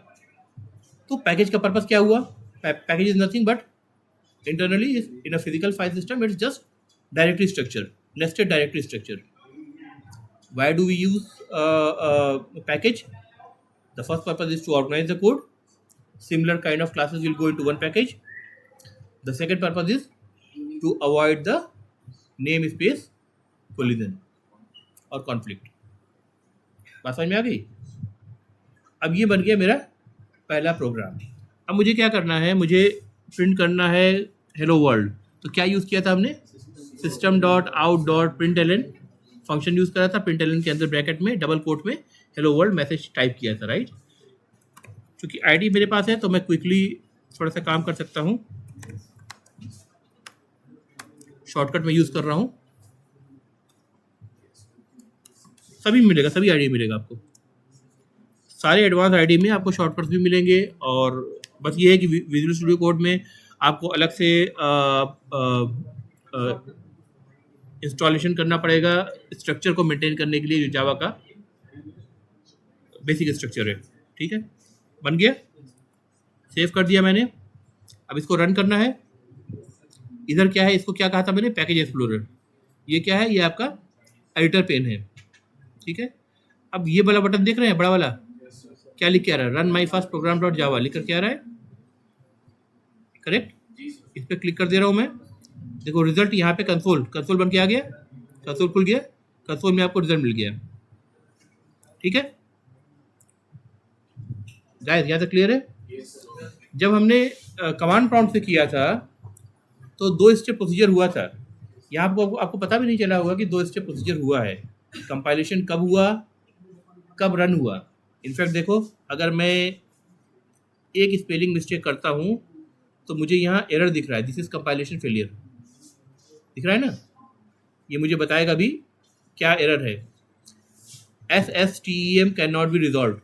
तो पैकेज का पर्पस क्या हुआ? Package is nothing but internally in a physical file system it's just directory structure, nested directory structure. Why do we use package? The first purpose is to organize the code. Similar kind of classes will go into one package. The second purpose is to avoid the namespace collision और conflict. बात समझ में आ गई? अब ये बन गया मेरा पहला प्रोग्राम. अब मुझे क्या करना है? मुझे प्रिंट करना है हेलो वर्ल्ड. तो क्या यूज़ किया था हमने? system.out.println फंक्शन यूज़ करा था. println के अंदर ब्रैकेट में डबल कोट में हेलो वर्ल्ड मैसेज टाइप किया था, राइट. क्योंकि आईडी मेरे पास है तो मैं क्विकली थोड़ा सा काम कर सकता हूँ. शॉर्टकट में यूज़ कर रहा हूँ. सभी मिलेगा, सभी आईडी मिलेगा आपको. सारे एडवांस आईडी में आपको शॉर्टकट्स भी मिलेंगे. और बस ये है कि विजुअल स्टूडियो कोड में आपको अलग से इंस्टॉलेशन करना पड़ेगा स्ट्रक्चर को मेंटेन करने के लिए, जो जावा का बेसिक स्ट्रक्चर है. ठीक है, बन गया, सेव कर दिया मैंने. अब इसको रन करना है. इधर क्या है? इसको क्या कहा था मैंने? Package explorer. ये क्या है? ये आपका एडिटर पेन है. ठीक है. अब ये वाला बटन देख रहे हैं, बड़ा वाला, क्या लिख के आ रहा है? Run my fast program dot Java लिख कर क्या आ रहा है? करेक्ट. इस पर क्लिक कर दे रहा हूँ मैं. देखो रिजल्ट यहाँ पे कंसोल बन के आ गया. कंसोल खुल गया. कंसोल में आपको रिजल्ट मिल गया. ठीक है गाइस, यहाँ तक क्लियर है? जब हमने कमांड प्रॉम्प्ट से किया था तो 2 स्टेप प्रोसीजर हुआ था. यहाँ आपको पता भी नहीं चला होगा कि 2 स्टेप प्रोसीजर हुआ है. कंपाइलेशन कब हुआ, कब रन हुआ. इनफैक्ट देखो, अगर मैं एक स्पेलिंग मिस्टेक करता हूँ तो मुझे यहाँ एरर दिख रहा है. दिस इज कंपाइलेशन फेलियर दिख रहा है ना. ये मुझे बताएगा भी क्या एरर है. SSTEM can not be resolve.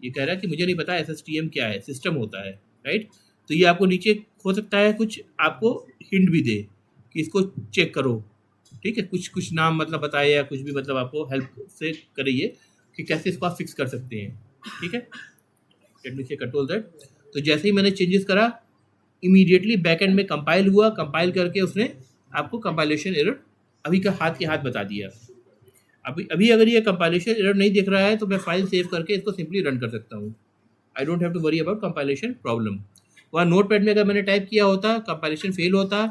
ये कह रहा है कि मुझे नहीं पता SSTEM क्या है. सिस्टम होता है, राइट. तो ये आपको नीचे हो सकता है कुछ आपको हिंट भी दे कि इसको चेक करो. ठीक है, कुछ नाम मतलब बताए या कुछ भी मतलब आपको हेल्प से करिए कि कैसे इसको आप फिक्स कर सकते हैं. ठीक है, लेट मी से कंट्रोल दैट. तो जैसे ही मैंने चेंजेस करा, इमीडिएटली बैकएंड में कंपाइल हुआ. कंपाइल करके उसने आपको कंपाइलेशन एरर अभी का हाथ के हाथ बता दिया. अभी अगर ये कंपाइलेशन एरर नहीं दिख रहा है तो मैं फाइल सेव करके इसको सिंपली रन कर सकता हूँ. I don't have to worry about compilation problem. वहाँ नोटपैड में अगर मैंने टाइप किया होता, कंपाइलेशन फेल होता,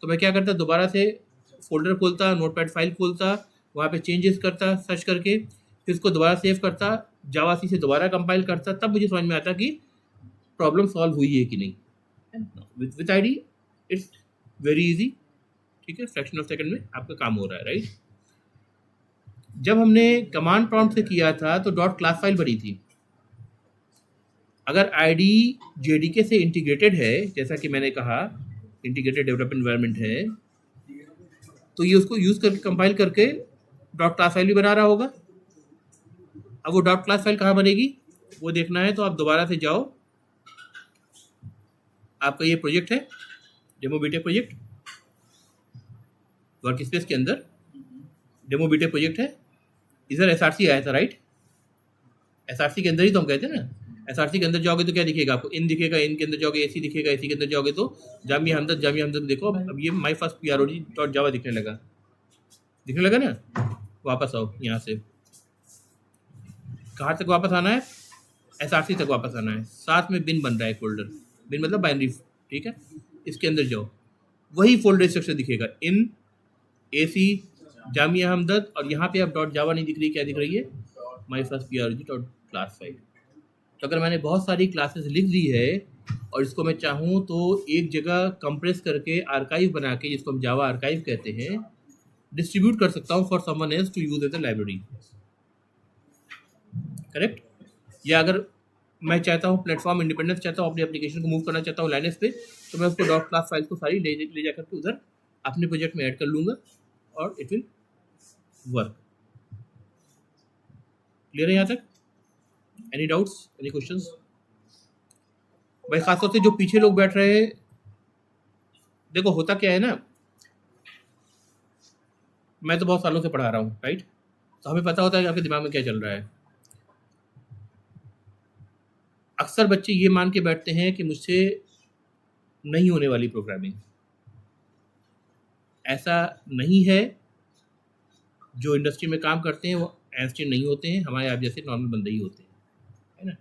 तो मैं क्या करता? दोबारा से फोल्डर खोलता, नोटपैड फाइल खोलता, वहाँ पे चेंजेस करता सर्च करके, फिर इसको दोबारा सेव करता, जावा सी से दोबारा कंपाइल करता. तब मुझे समझ में आता कि प्रॉब्लम सॉल्व हुई है कि नहीं. With ID it's very easy. ठीक है, फ्रैक्शन ऑफ सेकंड में आपका काम हो रहा है, राइट. जब हमने कमांड प्रॉम्प्ट से किया था तो डॉट क्लास फाइल बनी थी. अगर आईडी जेडीके से इंटीग्रेटेड है, जैसा कि मैंने कहा इंटीग्रेटेड डेवलपमेंट एनवायरनमेंट है, तो ये उसको यूज़ करके कंपाइल करके डॉट क्लास फाइल भी बना रहा होगा. अब वो डॉट क्लास फाइल कहाँ बनेगी वो देखना है तो आप दोबारा से जाओ. आपका ये प्रोजेक्ट है demo BTech project, workspace के अंदर डेमो बीटेक प्रोजेक्ट है. इधर SRC आया था, राइट. SRC के अंदर ही तो हम गए थे ना. एसआरसी के अंदर जाओगे तो क्या दिखेगा आपको, इन दिखेगा, इन के अंदर जाओगे एसी दिखेगा, एसी के अंदर जाओगे तो जामिया हमदर्द देखो अब ये माई फर्स्ट PROD.java दिखने लगा ना। वापस आओ यहाँ से, कहाँ तक वापस आना है, एसआरसी तक वापस आना है। साथ में बिन बन रहा है फोल्डर, बिन मतलब बाइनरी, ठीक है। इसके अंदर जाओ, वही फोल्डर स्ट्रक्चर दिखेगा, इन एसी जामिया हमदर्द, और यहाँ पे अब .java नहीं दिख रही, क्या दिख रही है, माई फर्स्ट PROD.class फाइल। तो अगर मैंने बहुत सारी क्लासेस लिख दी है और इसको मैं चाहूँ तो एक जगह कंप्रेस करके आर्काइव बना के, जिसको हम जावा आर्काइव कहते हैं, डिस्ट्रीब्यूट कर सकता हूँ for someone else to use as a library, correct. या अगर मैं चाहता हूँ प्लेटफॉर्म इंडिपेंडेंस चाहता हूँ, अपनी एप्लीकेशन को मूव करना चाहता हूँ लाइनेस पे, तो मैं उसको .class फाइल्स को सारी ले जा करके उधर अपने प्रोजेक्ट में ऐड कर लूँगा और इट विल वर्क। क्लियर है यहाँ तक? Any doubts, any questions? भाई खासतौर से जो पीछे लोग बैठ रहे हैं, देखो होता क्या है ना, मैं तो बहुत सालों से पढ़ा रहा हूँ, राइट, तो हमें पता होता है कि आपके दिमाग में क्या चल रहा है। अक्सर बच्चे ये मान के बैठते हैं कि मुझसे नहीं होने वाली प्रोग्रामिंग, ऐसा नहीं है। जो इंडस्ट्री में काम करते हैं वो एंस्टीन नहीं होते हैं, हमारे आप जैसे नॉर्मल बंदे ही होते हैं, है ना।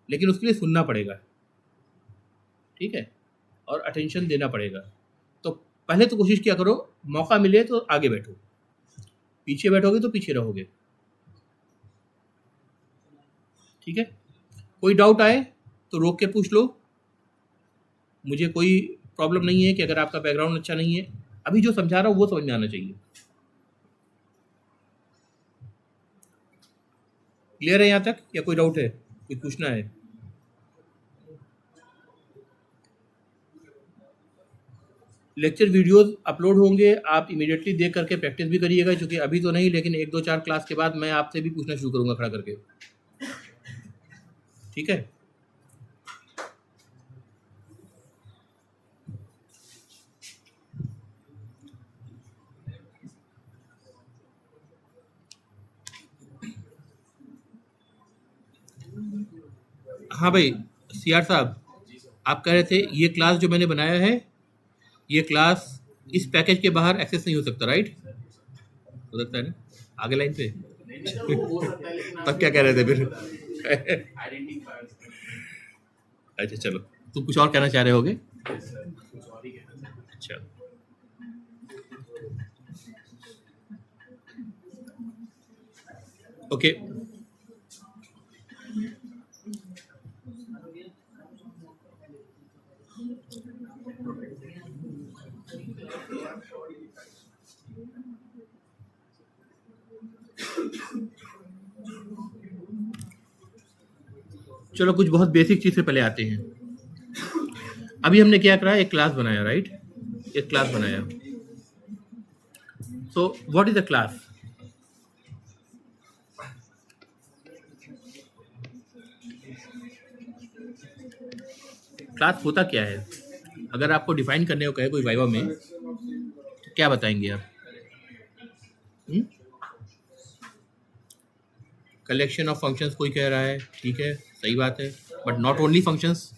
लेकिन उसके लिए सुनना पड़ेगा, ठीक है, और अटेंशन देना पड़ेगा। तो पहले तो कोशिश किया करो, मौका मिले तो आगे बैठो, पीछे बैठोगे तो पीछे रहोगे, ठीक है। कोई डाउट आए तो रोक के पूछ लो, मुझे कोई प्रॉब्लम नहीं है कि अगर आपका बैकग्राउंड अच्छा नहीं है, अभी जो समझा रहा हूँ वो समझ में आना चाहिए। क्लियर है यहाँ तक, या कोई डाउट है, कोई पूछना है? लेक्चर वीडियोस अपलोड होंगे, आप इमीडिएटली देख करके प्रैक्टिस भी करिएगा, क्योंकि अभी तो नहीं, लेकिन 1-2-4 क्लास के बाद मैं आपसे भी पूछना शुरू करूँगा खड़ा करके, ठीक है। हाँ भाई CR साहब, आप कह रहे थे ये क्लास जो मैंने बनाया है, ये क्लास इस पैकेज के बाहर एक्सेस नहीं हो सकता, राइट? हो सकता है ना, आगे लाइन पे। तब क्या कह रहे थे फिर? अच्छा चलो, तुम कुछ और कहना चाह रहे होगे? अच्छा, ओके। चलो कुछ बहुत बेसिक चीज़ से पहले आते हैं। अभी हमने क्या करा, एक क्लास बनाया, राइट, एक क्लास बनाया। So what is a class? Class होता क्या है? अगर आपको डिफाइन करने को कहे कोई वाइवा में, तो क्या बताएंगे आप? कलेक्शन ऑफ फंक्शंस कोई कह रहा है, ठीक है, सही बात है, but not only functions.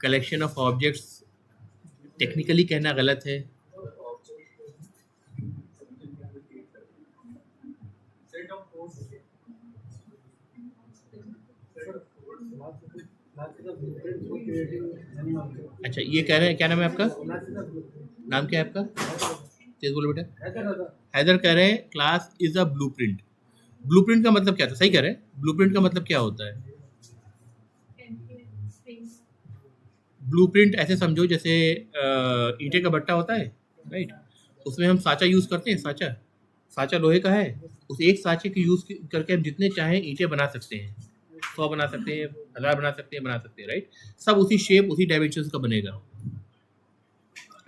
Collection of objects technically कहना गलत है। अच्छा, ये कह रहे हैं, क्या नाम है आपका? नाम क्या है आपका? तेज बोलो बेटा। हैदर कह रहे हैं class is a blueprint. Blueprint का मतलब क्या था? सही कह रहे हैं, ब्लूप्रिंट का मतलब क्या होता है? ब्लूप्रिंट ऐसे समझो जैसे ईंटे का भट्टा होता है, राइट, उसमें हम साँचा यूज़ करते हैं, साँचा लोहे का है, उस एक साँचे की यूज़ करके हम जितने चाहें ईंटें बना सकते हैं, 100 बना सकते हैं, 1000 बना सकते हैं, राइट। सब उसी शेप, उसी डायमेंशन का बनेगा,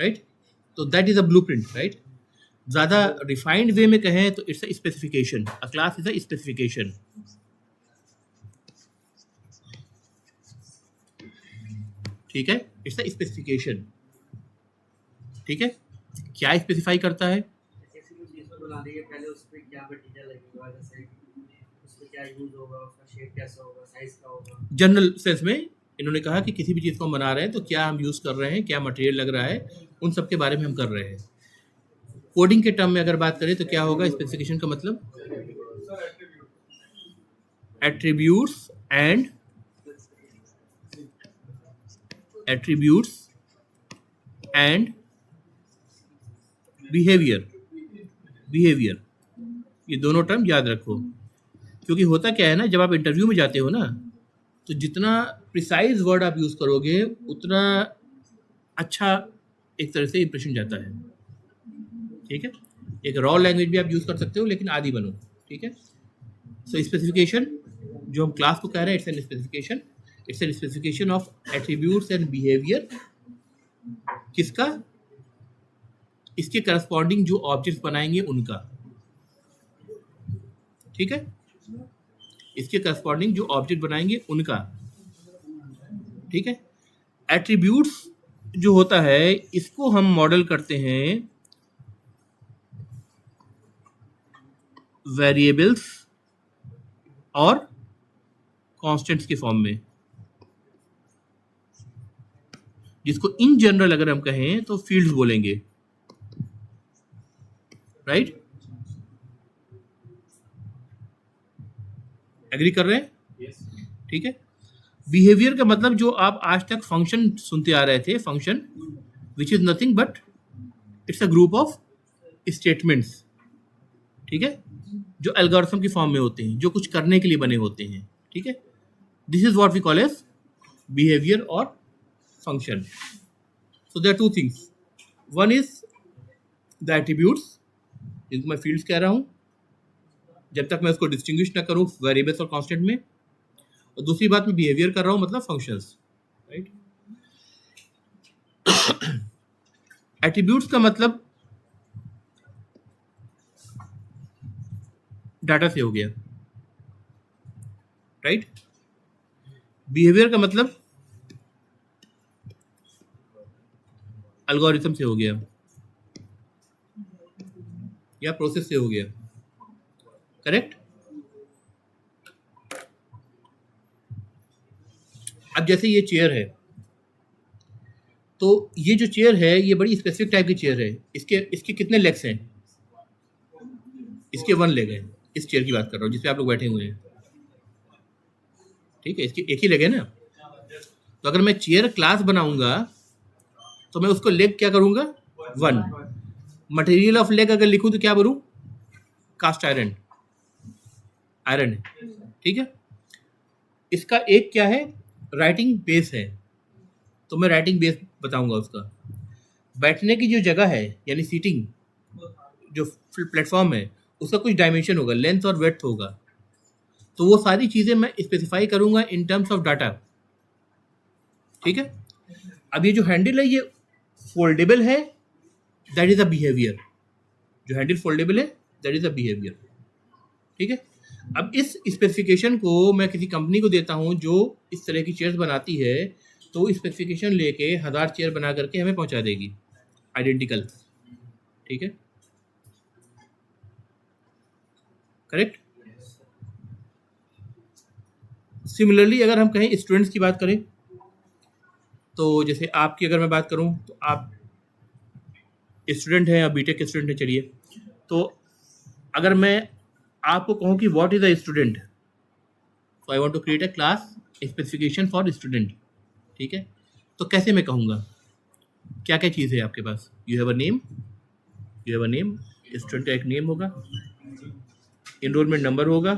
राइट। तो that is a blueprint, right. ज़्यादा रिफाइंड वे में कहें तो it's a specification. A class is a specification, ठीक है, इट्स अ स्पेसिफिकेशन, ठीक है। क्या स्पेसिफाई करता है? उसमें क्या यूज होगा, उसका शेप कैसा होगा, साइज क्या होगा। जनरल सेंस में इन्होंने कहा कि किसी भी चीज़ को हम बना रहे हैं तो क्या हम यूज़ कर रहे हैं, क्या मटेरियल लग रहा है, उन सब के बारे में हम कर रहे हैं। कोडिंग के टर्म में अगर बात करें तो क्या होगा स्पेसिफिकेशन का मतलब? एट्रीब्यूट्स एंड बिहेवियर, ये दोनों टर्म याद रखो, क्योंकि होता क्या है ना, जब आप इंटरव्यू में जाते हो ना, तो जितना प्रिसाइज वर्ड आप यूज़ करोगे उतना अच्छा एक तरह से इंप्रेशन जाता है। ठीक है, एक रॉ लैंग्वेज भी आप यूज़ कर सकते हो, लेकिन आदि बनो। ठीक है, सो स्पेसिफिकेशन जो हम क्लास को कह रहे हैं, it's an specification of attributes and behaviour. किसका? इसके करस्पॉन्डिंग जो ऑब्जेक्ट्स बनाएंगे उनका। ठीक है, इसके करस्पॉन्डिंग जो ऑब्जेक्ट बनाएंगे उनका। ठीक है, एट्रीब्यूट्स जो होता है इसको हम मॉडल करते हैं वेरिएबल्स और कांस्टेंट्स के फॉर्म में, जिसको इन जनरल अगर हम कहें तो फील्ड्स बोलेंगे। राइट, एग्री कर रहे हैं? Yes. ठीक है, बिहेवियर का मतलब जो आप आज तक फंक्शन सुनते आ रहे थे, function which is nothing but it's a group of statements. ठीक है, जो एल्गोरिथम की फॉर्म में होते हैं, जो कुछ करने के लिए बने होते हैं। ठीक है, this is what we call as behaviour और function. So there are two things, one is the attributes, जिनको मैं फील्ड्स कह रहा हूँ जब तक मैं उसको डिस्टिंग्विश ना करूँ वेरिएबल्स और कांस्टेंट में, और दूसरी बात मैं बिहेवियर कर रहा हूँ मतलब फंक्शंस। राइट, एट्रीब्यूट्स का मतलब डाटा से हो गया। राइट, बिहेवियर का मतलब एल्गोरिथम से हो गया या प्रोसेस से हो गया। करेक्ट। अब जैसे ये चेयर है, तो ये जो चेयर है ये बड़ी स्पेसिफिक टाइप की चेयर है। इसके कितने लेग्स हैं? इसके 1 लेग है। इस चेयर की बात कर रहा हूँ जिस पे आप लोग बैठे हुए हैं। ठीक है, इसकी एक ही लेग है ना। तो अगर मैं चेयर क्लास बनाऊंगा तो मैं उसको लेग क्या करूंगा? 1। मटेरियल ऑफ लेग अगर लिखूं तो क्या बोलूं? कास्ट आयरन है। ठीक है, इसका एक क्या है? राइटिंग बेस है, तो मैं राइटिंग बेस बताऊंगा उसका। बैठने की जो जगह है यानी सीटिंग जो प्लेटफॉर्म है उसका कुछ डायमेंशन होगा, लेंथ और वेड्थ होगा। तो वो सारी चीज़ें मैं स्पेसिफाई करूंगा इन टर्म्स ऑफ डाटा। ठीक है, अब ये जो हैंडल है ये फोल्डेबल है, दैट इज अ बिहेवियर। जो हैंडल फोल्डेबल है दैट इज अ बिहेवियर। ठीक है, अब इस स्पेसिफिकेशन को मैं किसी कंपनी को देता हूं जो इस तरह की चेयर्स बनाती है, तो स्पेसिफिकेशन लेके 1000 चेयर बना करके हमें पहुंचा देगी आइडेंटिकल। ठीक है, करेक्ट। सिमिलरली अगर हम कहें स्टूडेंट्स की बात करें, तो जैसे आपकी अगर मैं बात करूं तो आप स्टूडेंट हैं या बीटेक के स्टूडेंट हैं, चलिए, तो अगर मैं आपको कहूं कि what is a student, so I want to create a class specification for student. ठीक है, तो कैसे मैं कहूँगा? क्या क्या चीज़ है आपके पास? You have a name, student का एक नेम होगा, एनरोलमेंट नंबर होगा,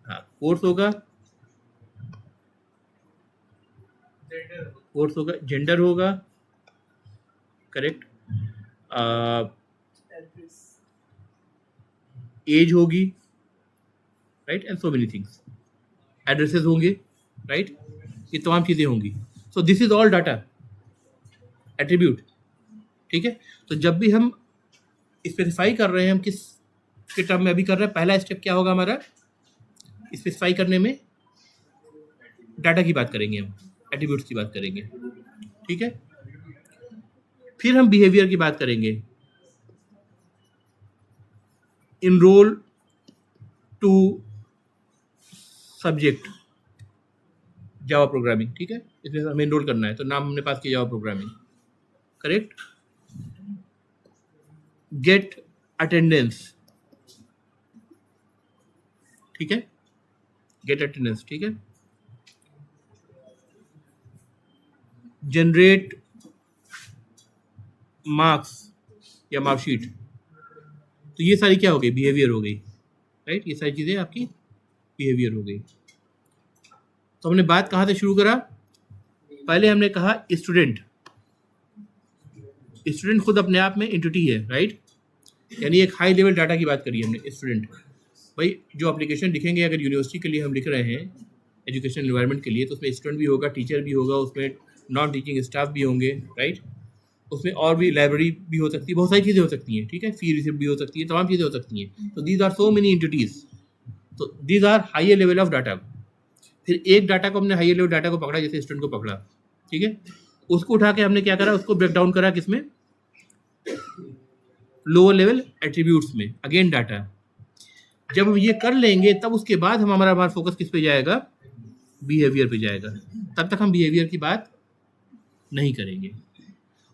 हाँ कोर्स होगा, जेंडर होगा, करेक्ट, एज होगी, right, and so many things, addresses होंगे, राइट, ये तमाम चीज़ें होंगी। सो this is all data attribute. ठीक है, तो जब भी हम स्पेसिफाई कर रहे हैं, हम किस के टर्म में अभी कर रहे हैं, पहला स्टेप क्या होगा हमारा स्पेसिफाई करने में? डाटा की बात करेंगे, हम एट्रीब्यूट्स की बात करेंगे। ठीक है, फिर हम बिहेवियर की बात करेंगे। Enrol to subject Java programming, ठीक है, इसमें हमें इनरोल करना है, तो नाम हमने पास किया Java programming, correct. Get attendance, ठीक है, गेट अटेंडेंस, ठीक है। जनरेट मार्क्स या मार्कशीट, तो ये सारी क्या हो गई, बिहेवियर हो गई, राइट, ये सारी चीज़ें आपकी बिहेवियर हो गई। तो हमने बात कहाँ से शुरू करा, पहले हमने कहा स्टूडेंट, स्टूडेंट खुद अपने आप में एंटिटी है, राइट, यानी एक हाई लेवल डाटा की बात करी हमने। स्टूडेंट भाई जो एप्लीकेशन लिखेंगे अगर यूनिवर्सिटी के लिए हम लिख रहे हैं, एजुकेशन एनवायरनमेंट के लिए, तो उसमें स्टूडेंट भी होगा, टीचर भी होगा, उसमें नॉन टीचिंग स्टाफ भी होंगे, राइट, उसमें और भी लाइब्रेरी भी हो सकती है, बहुत सारी चीज़ें हो सकती हैं, ठीक है, फी रिसिप्ट भी हो सकती है, तमाम चीज़ें हो सकती हैं। तो these are so many entities, तो these are higher level of data. फिर एक डाटा को हमने हाइयर लेवल डाटा को पकड़ा, जैसे स्टूडेंट को पकड़ा, ठीक है, उसको उठा के हमने क्या करा, उसको ब्रेक डाउन करा किसमें, लोअर लेवल एट्रीब्यूट्स में, अगेन डाटा। जब हम ये कर लेंगे तब उसके बाद हमारा फोकस किस पे जाएगा, बिहेवियर पे जाएगा। तब तक हम बिहेवियर की बात नहीं करेंगे,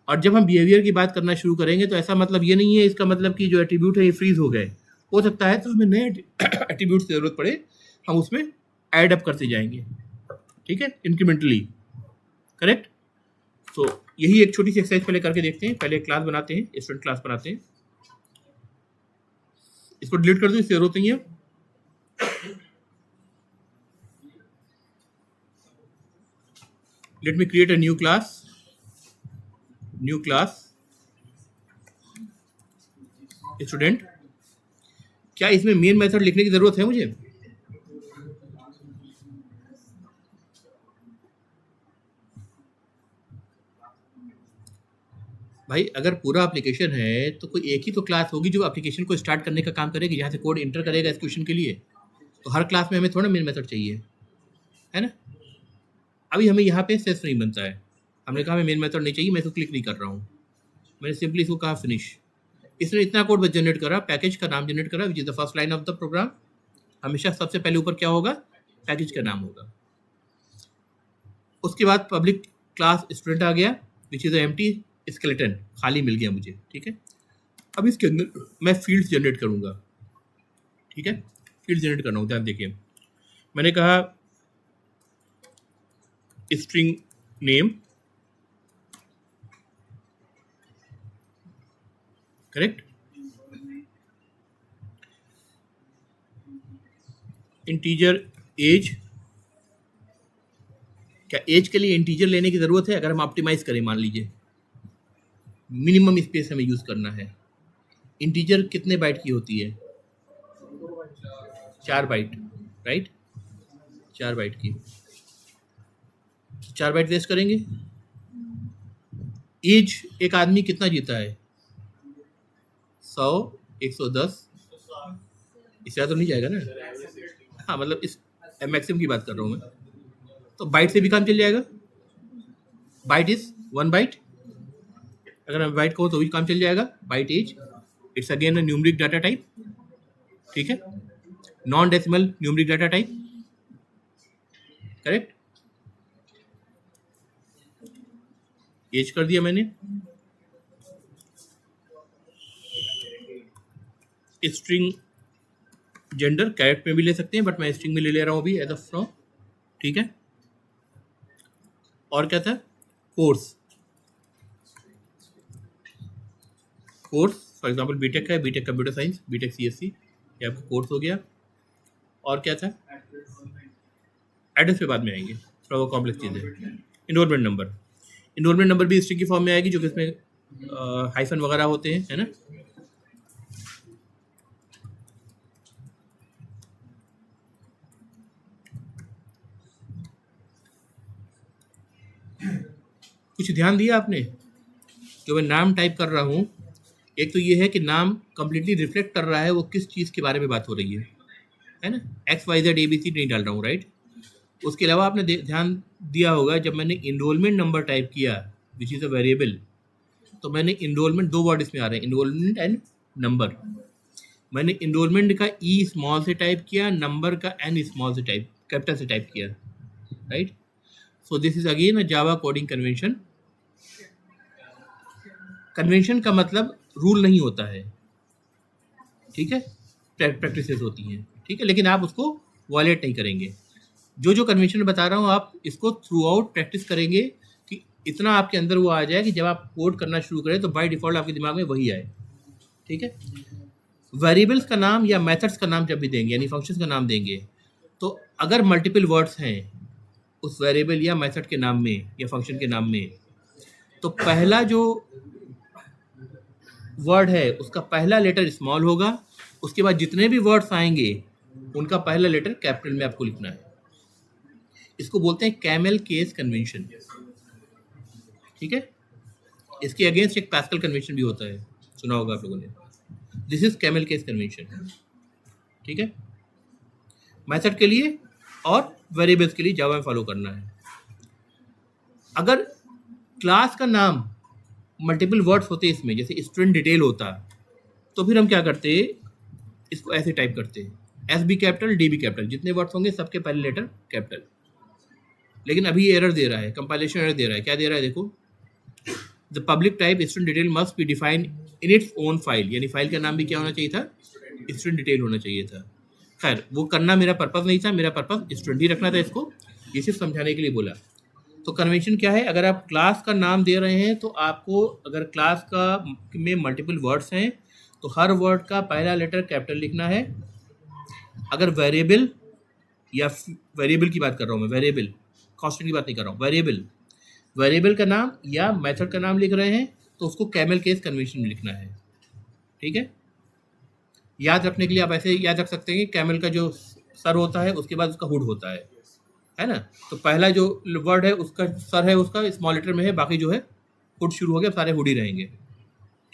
और जब हम बिहेवियर की बात करना शुरू करेंगे तो ऐसा मतलब ये नहीं है, इसका मतलब कि जो एट्रीब्यूट है ये फ्रीज हो गए, हो सकता है तो हमें नए एट्रीब्यूट की जरूरत पड़े, हम उसमें ऐड अप करते जाएंगे, ठीक है, इंक्रीमेंटली, करेक्ट। तो यही एक छोटी सी एक्सरसाइज पहले करके देखते हैं। पहले क्लास बनाते हैं, स्टूडेंट क्लास बनाते हैं, इसको डिलीट कर दूं, इससे जरूरत नहीं है। Late me create a new class, student. क्या इसमें मेन मेथड लिखने की जरूरत है मुझे, भाई अगर पूरा एप्लीकेशन है तो कोई एक ही तो क्लास होगी जो एप्लीकेशन को स्टार्ट करने का काम करेगी, जहाँ से कोड इंटर करेगा एग्जीक्यूशन के लिए। तो हर क्लास में हमें थोड़ा मेन मेथड चाहिए, है ना। अभी हमें यहाँ पे सेस नहीं बनता है, हमने कहा हमें मेन मेथड नहीं चाहिए, मैं इसको क्लिक नहीं कर रहा हूँ, मैंने सिंपली इसको कहा फिनिश। इसने इतना कोड बस जनरेट करा, पैकेज का नाम जनरेट करा, which is the first line of the program. हमेशा सबसे पहले ऊपर क्या होगा, पैकेज का नाम होगा। उसके बाद पब्लिक क्लास स्टूडेंट आ गया, विच इज एम्प्टी स्केलेटन, खाली मिल गया मुझे, ठीक है। अब इसके अंदर मैं फील्ड्स जनरेट करूंगा, ठीक है, फील्ड जनरेट करना हूँ। ध्यान देखिए, मैंने कहा string name, correct, integer age. क्या एज के लिए इंटीजर लेने की जरूरत है, अगर हम ऑप्टिमाइज करें, मान लीजिए मिनिमम स्पेस हमें यूज करना है। इंटीजर कितने बाइट की होती है, 4 बाइट, राइट, 4 बाइट की, 4 बाइट वेस्ट करेंगे। एज एक आदमी कितना जीता है, 100, 110, इससे तो नहीं जाएगा ना, हाँ मतलब इस मैक्सिमम की बात कर रहा हूँ मैं। तो बाइट से भी काम चल जाएगा, बाइट इज 1 बाइट, अगर मैं बाइट कहूँ तो भी काम चल जाएगा। Byte age, it's again a numeric data type, ठीक है, non decimal numeric data type, correct. Age कर दिया मैंने। स्ट्रिंग जेंडर कैरेक्ट में भी ले सकते हैं, बट मैं स्ट्रिंग में ले रहा हूँ अभी एज ऑफ नाउ, ठीक है। और क्या था, कोर्स, फॉर एग्जांपल बीटेक है, BTech computer science, BTech CSC, ये आपका कोर्स हो गया। और क्या था, एड्रेस पे बाद में आएंगे, थोड़ा वो कॉम्प्लेक्स चीज़ है। इनरोलमेंट नंबर भी स्ट्रिंग की फॉर्म में आएगी, जो कि इसमें हाइफन वगैरह होते हैं, है ना। कुछ ध्यान दिया आपने, जो मैं नाम टाइप कर रहा हूँ, एक तो ये है कि नाम कंप्लीटली रिफ्लेक्ट कर रहा है वो किस चीज़ के बारे में बात हो रही है ना, XYZ ABC नहीं डाल रहा हूँ, राइट। उसके अलावा आपने ध्यान दिया होगा, जब मैंने इनरोलमेंट नंबर टाइप किया, विच इज़ अ वेरिएबल, तो मैंने इनरोलमेंट 2 वर्ड इसमें आ रहे हैं, इनरोलमेंट एंड नंबर। मैंने इनरोलमेंट का ई स्मॉल से टाइप किया, नंबर का एन स्मॉल से टाइप कैपिटल से टाइप किया, right. So this is again a Java coding convention. Convention का मतलब रूल नहीं होता है, ठीक है, प्रैक्टिसेस होती हैं, ठीक है, लेकिन आप उसको वॉयलेट नहीं करेंगे. जो जो कन्वेंशन बता रहा हूँ आप इसको थ्रू आउट प्रैक्टिस करेंगे कि इतना आपके अंदर वो आ जाए कि जब आप कोड करना शुरू करें तो बाय डिफ़ॉल्ट आपके दिमाग में वही आए, ठीक है. वेरिएबल्स का नाम या मेथड्स का नाम जब भी देंगे यानी फंक्शंस का नाम देंगे, तो अगर मल्टीपल वर्ड्स हैं उस वेरिएबल या मेथड के नाम में या फंक्शन के नाम में, तो पहला जो वर्ड है उसका पहला लेटर स्मॉल होगा, उसके बाद जितने भी वर्ड्स आएंगे उनका पहला लेटर कैपिटल में आपको लिखना है. इसको बोलते हैं कैमल केस कन्वेंशन, ठीक है. इसके अगेंस्ट एक पैस्कल कन्वेंशन भी होता है, सुना होगा आप लोगों ने. This is camel case convention, ठीक है. मेथड के लिए और वेरिएबल्स के लिए जावा में फॉलो करना है. अगर क्लास का नाम मल्टीपल वर्ड्स होते इसमें, जैसे स्टूडेंट डिटेल होता, तो फिर हम क्या करते, इसको ऐसे टाइप करते, S B capital D B capital, जितने वर्ड्स होंगे सबके पहले लेटर कैपिटल. लेकिन अभी ये एरर दे रहा है, कंपाइलेशन एरर दे रहा है. क्या दे रहा है देखो, the public type student detail must be defined in its own file, यानी फाइल का नाम भी क्या होना चाहिए था, स्टूडेंट डिटेल होना चाहिए था. खैर वो करना मेरा पर्पस नहीं था, मेरा पर्पस स्टूडेंट ही रखना था इसको, ये सिर्फ समझाने के लिए बोला. तो कन्वेंशन क्या है, अगर आप क्लास का नाम दे रहे हैं तो आपको, अगर क्लास का में मल्टीपल वर्ड्स हैं तो हर वर्ड का पहला लेटर कैपिटल लिखना है. अगर वेरिएबल या वेरिएबल की बात कर रहा हूँ मैं, वेरिएबल कांस्टेंट की बात नहीं कर रहा हूँ, वेरिएबल का नाम या मेथड का नाम लिख रहे हैं तो उसको कैमल केस कन्वेंशन में लिखना है, ठीक है. याद रखने के लिए आप ऐसे याद रख सकते हैं कि कैमल का जो सर होता है उसके बाद उसका हुड होता है ना. तो पहला जो वर्ड है उसका सर है, उसका स्मॉल लेटर में है, बाकी जो है हुड शुरू हो गया, सारे हुड ही रहेंगे,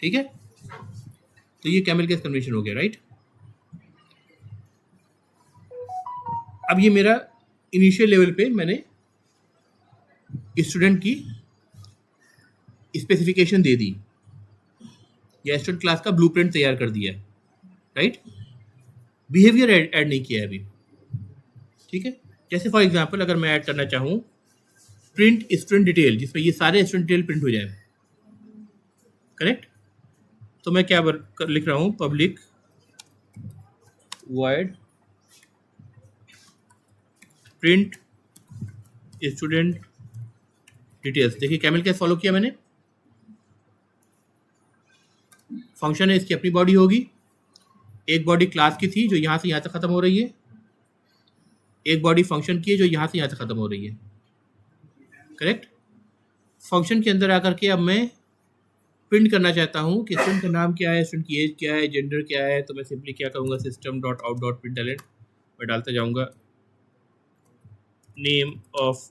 ठीक है. तो ये कैमल केस कन्वेंशन हो गया, राइट. अब ये मेरा इनिशियल लेवल पे मैंने स्टूडेंट की स्पेसिफिकेशन दे दी या स्टूडेंट क्लास का ब्लूप्रिंट तैयार कर दिया, राइट. बिहेवियर ऐड नहीं किया है अभी, ठीक है. जैसे फॉर एग्जांपल अगर मैं ऐड करना चाहूँ प्रिंट स्टूडेंट डिटेल, जिसमें ये सारे स्टूडेंट डिटेल प्रिंट हो जाए, करेक्ट. तो मैं क्या लिख रहा हूँ, public void print student details. देखिए कैमल कैसे फॉलो किया मैंने. फंक्शन है, इसकी अपनी बॉडी होगी, एक बॉडी क्लास की थी जो यहाँ से यहाँ तक खत्म हो रही है, एक बॉडी फंक्शन की है जो यहाँ से यहाँ तक खत्म हो रही है, करेक्ट. फंक्शन के अंदर आकर के अब मैं प्रिंट करना चाहता हूँ कि स्टूडेंट का नाम क्या है, स्टूडेंट की एज क्या है, जेंडर क्या है. तो मैं सिंपली क्या करूँगा, system dot out dot println मैं डालता जाऊँगा नेम ऑफ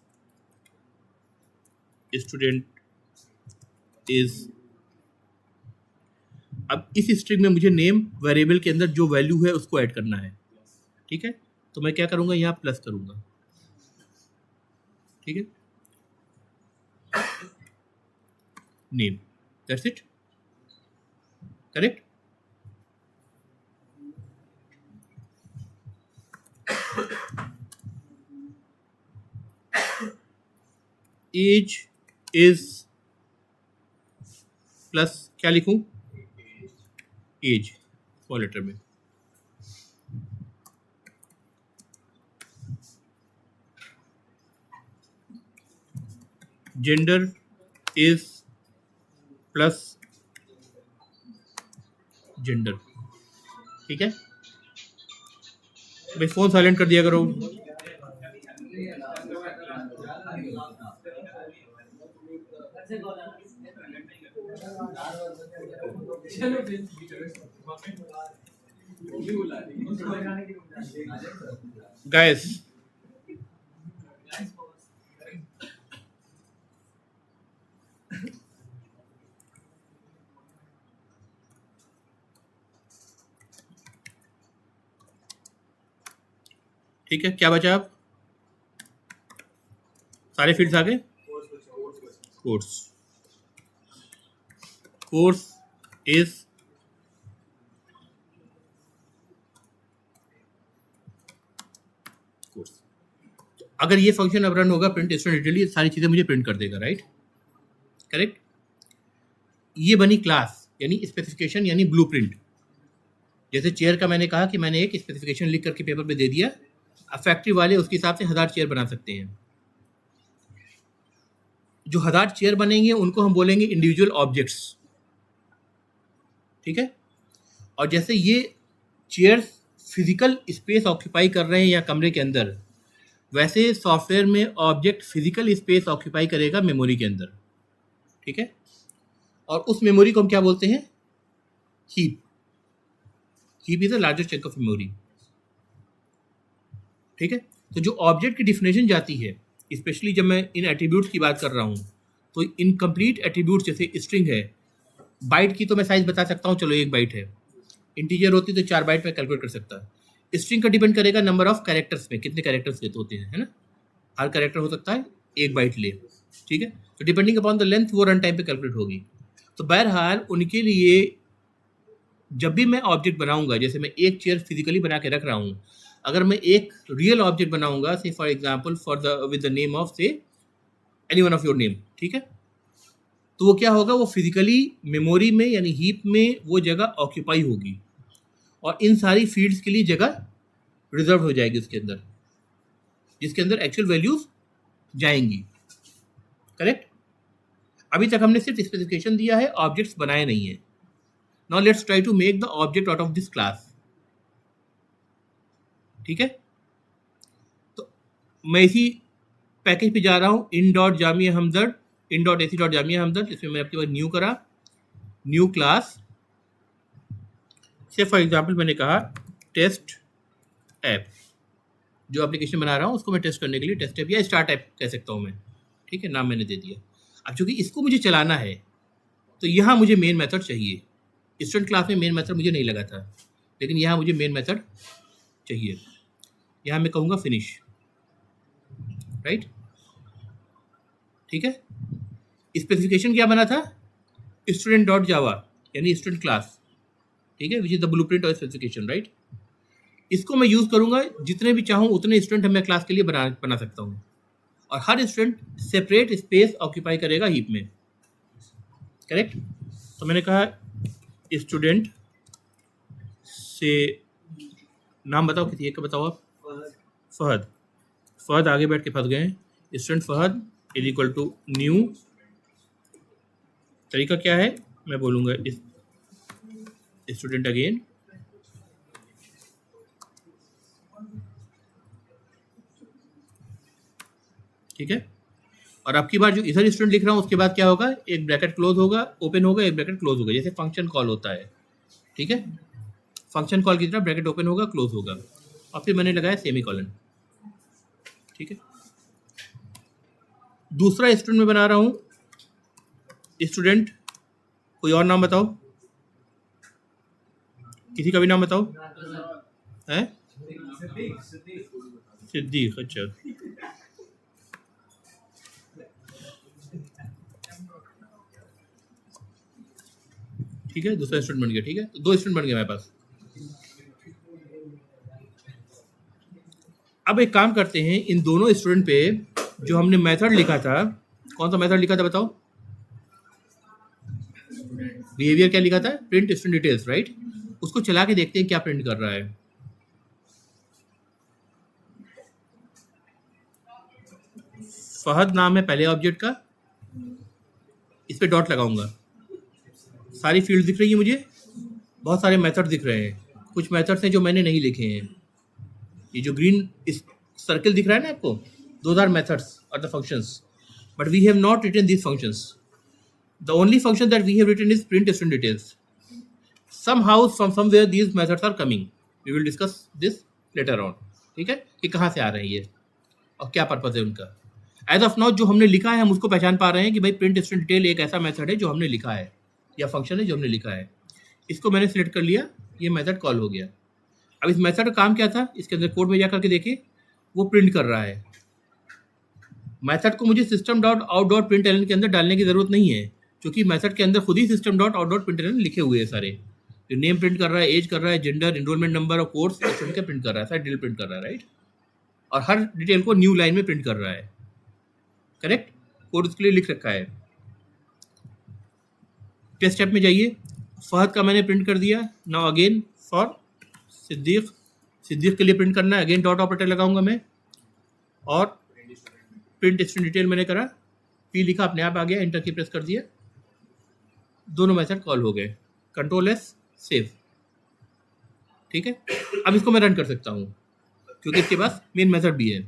स्टूडेंट इज. अब इस स्ट्रिंग में मुझे नेम वेरिएबल के अंदर जो वैल्यू है उसको ऐड करना है, ठीक है. तो मैं क्या करूँगा, यहाँ प्लस करूँगा, ठीक है, name, that's it, correct. Age is plus क्या लिखूं, एज स्मॉल लेटर में. जेंडर इज प्लस जेंडर, ठीक है. भाई फोन साइलेंट कर दिया करो. गाइस ठीक है, क्या बचा अब, सारे फील्ड्स आ गए. Course is course. तो अगर ये फंक्शन अब रन होगा प्रिंट स्टूडेंट डिटेल, ये सारी चीज़ें मुझे प्रिंट कर देगा, राइट, करेक्ट। ये बनी क्लास यानी स्पेसिफिकेशन यानी ब्लूप्रिंट। जैसे चेयर का मैंने कहा कि मैंने एक स्पेसिफिकेशन लिख करके पेपर पे दे दिया, अब फैक्ट्री वाले उसके हिसाब से 1000 चेयर बना सकते हैं। जो 1000 चेयर बनेंगे उनको हम बोलेंगे इंडिविजुअल ऑब्जेक्ट्स, ठीक है। और जैसे ये चेयर्स फिजिकल स्पेस ऑक्यूपाई कर रहे हैं या कमरे के अंदर, वैसे सॉफ्टवेयर में ऑब्जेक्ट फिजिकल स्पेस ऑक्यूपाई करेगा मेमोरी के अंदर, ठीक है। और उस मेमोरी को हम क्या बोलते हैं? Heap. Heap is the largest chunk of memory, ठीक है। तो जो ऑब्जेक्ट की डिफिनेशन जाती है, स्पेशली जब मैं इन एट्रीब्यूट्स की बात कर रहा हूँ, तो इनकम्प्लीट एट्रीब्यूट्स जैसे स्ट्रिंग है, बाइट की तो मैं साइज बता सकता हूँ, चलो 1 बाइट है। इंटीजर होती तो 4 बाइट में कैलकुलेट कर सकता है। स्ट्रिंग का डिपेंड करेगा नंबर ऑफ कैरेक्टर्स में, कितने कैरेक्टर्स होते हैं, है ना। हर कैरेक्टर हो सकता है 1 बाइट ले, ठीक है। तो डिपेंडिंग अपॉन द लेंथ वो रन टाइम पे कैलकुलेट होगी। तो बहरहाल उनके लिए जब भी मैं ऑब्जेक्ट बनाऊंगा, जैसे मैं एक चेयर फिजिकली बना के रख रहा हूँ, अगर मैं एक रियल ऑब्जेक्ट बनाऊंगा, say for example with the name of say any one of your name, ठीक है, तो वो क्या होगा, वो फिजिकली मेमोरी में यानी हीप में वो जगह ऑक्यूपाई होगी और इन सारी फील्ड्स के लिए जगह रिजर्व हो जाएगी उसके अंदर, जिसके अंदर एक्चुअल वैल्यूज जाएंगी, करेक्ट। अभी तक हमने सिर्फ स्पेसिफिकेशन दिया है, ऑब्जेक्ट्स बनाए नहीं है। Now let's try to make the object out of this class, ठीक है। तो मैं इसी पैकेज पे जा रहा हूँ, in dot Jamia Hamdard, in dot AC dot Jamia Hamdard, इसमें मैंने आपके पास न्यू करा, new class say for example मैंने कहा टेस्ट ऐप, जो एप्लीकेशन बना रहा हूँ उसको मैं टेस्ट करने के लिए टेस्ट ऐप या स्टार्ट ऐप कह सकता हूँ मैं, ठीक है, नाम मैंने दे दिया। अब चूंकि इसको मुझे चलाना है तो यहाँ मुझे मेन मेथड चाहिए। स्टूडेंट क्लास में मेन मेथड मुझे नहीं लगा था, लेकिन यहाँ मुझे मेन मेथड चाहिए। यहाँ मैं कहूँगा फिनिश, राइट, ठीक है। स्पेसिफिकेशन क्या बना था? स्टूडेंट डॉट जावा यानी स्टूडेंट क्लास, ठीक है, विच is the blueprint of specification, right. इसको मैं यूज़ करूँगा, जितने भी चाहूँ उतने स्टूडेंट मैं क्लास के लिए बना सकता हूँ, और हर स्टूडेंट सेपरेट स्पेस ऑक्यूपाई करेगा हीप में, करेक्ट। तो मैंने कहा स्टूडेंट से नाम बताओ, किसी एक का बताओ आप। फहद। फहद आगे बैठ के फंस गए हैं। Student Fahad is equal to new, तरीका क्या है मैं बोलूँगा, स्टूडेंट अगेन, ठीक है। और अब की बार जो इधर स्टूडेंट लिख रहा हूँ उसके बाद क्या होगा, एक ब्रैकेट क्लोज होगा, ओपन होगा, एक ब्रैकेट क्लोज होगा, जैसे फंक्शन कॉल होता है, ठीक है। फंक्शन कॉल की तरह ब्रैकेट ओपन होगा, क्लोज होगा, और फिर मैंने लगाया सेमीकोलन, ठीक है। दूसरा स्टूडेंट में बना रहा हूँ स्टूडेंट, कोई और नाम बताओ, किसी का भी नाम बताओ, है सिद्दीक, अच्छा, ठीक है। दूसरा स्टूडेंट बन गया, ठीक है। तो 2 स्टूडेंट बन गए मेरे पास। अब एक काम करते हैं, इन दोनों स्टूडेंट पे जो हमने मेथड लिखा था, कौन सा मेथड लिखा था बताओ, बिहेवियर क्या लिखा था, प्रिंट स्टूडेंट डिटेल्स, राइट। उसको चला के देखते हैं क्या प्रिंट कर रहा है। फहद नाम है पहले ऑब्जेक्ट का, इस पे डॉट लगाऊंगा, सारी फील्ड दिख रही है मुझे, बहुत सारे मेथड दिख रहे हैं, कुछ मेथड्स हैं जो मैंने नहीं लिखे हैं। ये जो ग्रीन सर्कल दिख रहा है ना आपको, दोज आर मेथड्स और the functions, but we have not written these functions. The only function that we have written is print student details. somehow from somewhere these methods are coming, we will discuss this later on, ठीक है, कि कहाँ से आ रहे हैं ये और क्या पर्पज है उनका। एज ऑफ नाउ जो हमने लिखा है हम उसको पहचान पा रहे हैं कि भाई प्रिंट स्टूडेंट डिटेल एक ऐसा मेथड है जो हमने लिखा है या फंक्शन है जो हमने लिखा है। इसको मैंने सिलेक्ट कर लिया, ये मेथड कॉल हो गया। अब इस मेथड का काम क्या था, इसके अंदर कोड में जा करके देखें, वो प्रिंट कर रहा है। मेथड को मुझे system dot out dot print Elon के अंदर डालने की जरूरत नहीं है, क्योंकि मेथड के अंदर खुद ही system dot out dot print ln लिखे हुए हैं सारे। जो नेम प्रिंट कर रहा है, एज कर रहा है, जेंडर, एनरोलमेंट नंबर और कोर्स स्टूडेंट का प्रिंट कर रहा है, सारे डिटेल प्रिंट कर रहा है, राइट। और हर डिटेल को न्यू लाइन में प्रिंट कर रहा है, करेक्ट? कोड उसके लिए लिख रखा है। टेस्ट स्टेप में जाइए, फहद का मैंने प्रिंट कर दिया। Now again for Siddique, Siddique के लिए प्रिंट करना है, अगेन डॉट ऑपरेटर लगाऊंगा मैं, और प्रिंट स्टूडेंट डिटेल मैंने करा, पी लिखा, अपने आप आ गया, एंटर की प्रेस कर दिया, दोनों मेथड कॉल हो गए। कंट्रोल एस, सेव, ठीक है। अब इसको मैं रन कर सकता हूँ क्योंकि इसके पास मेन मेथड भी है।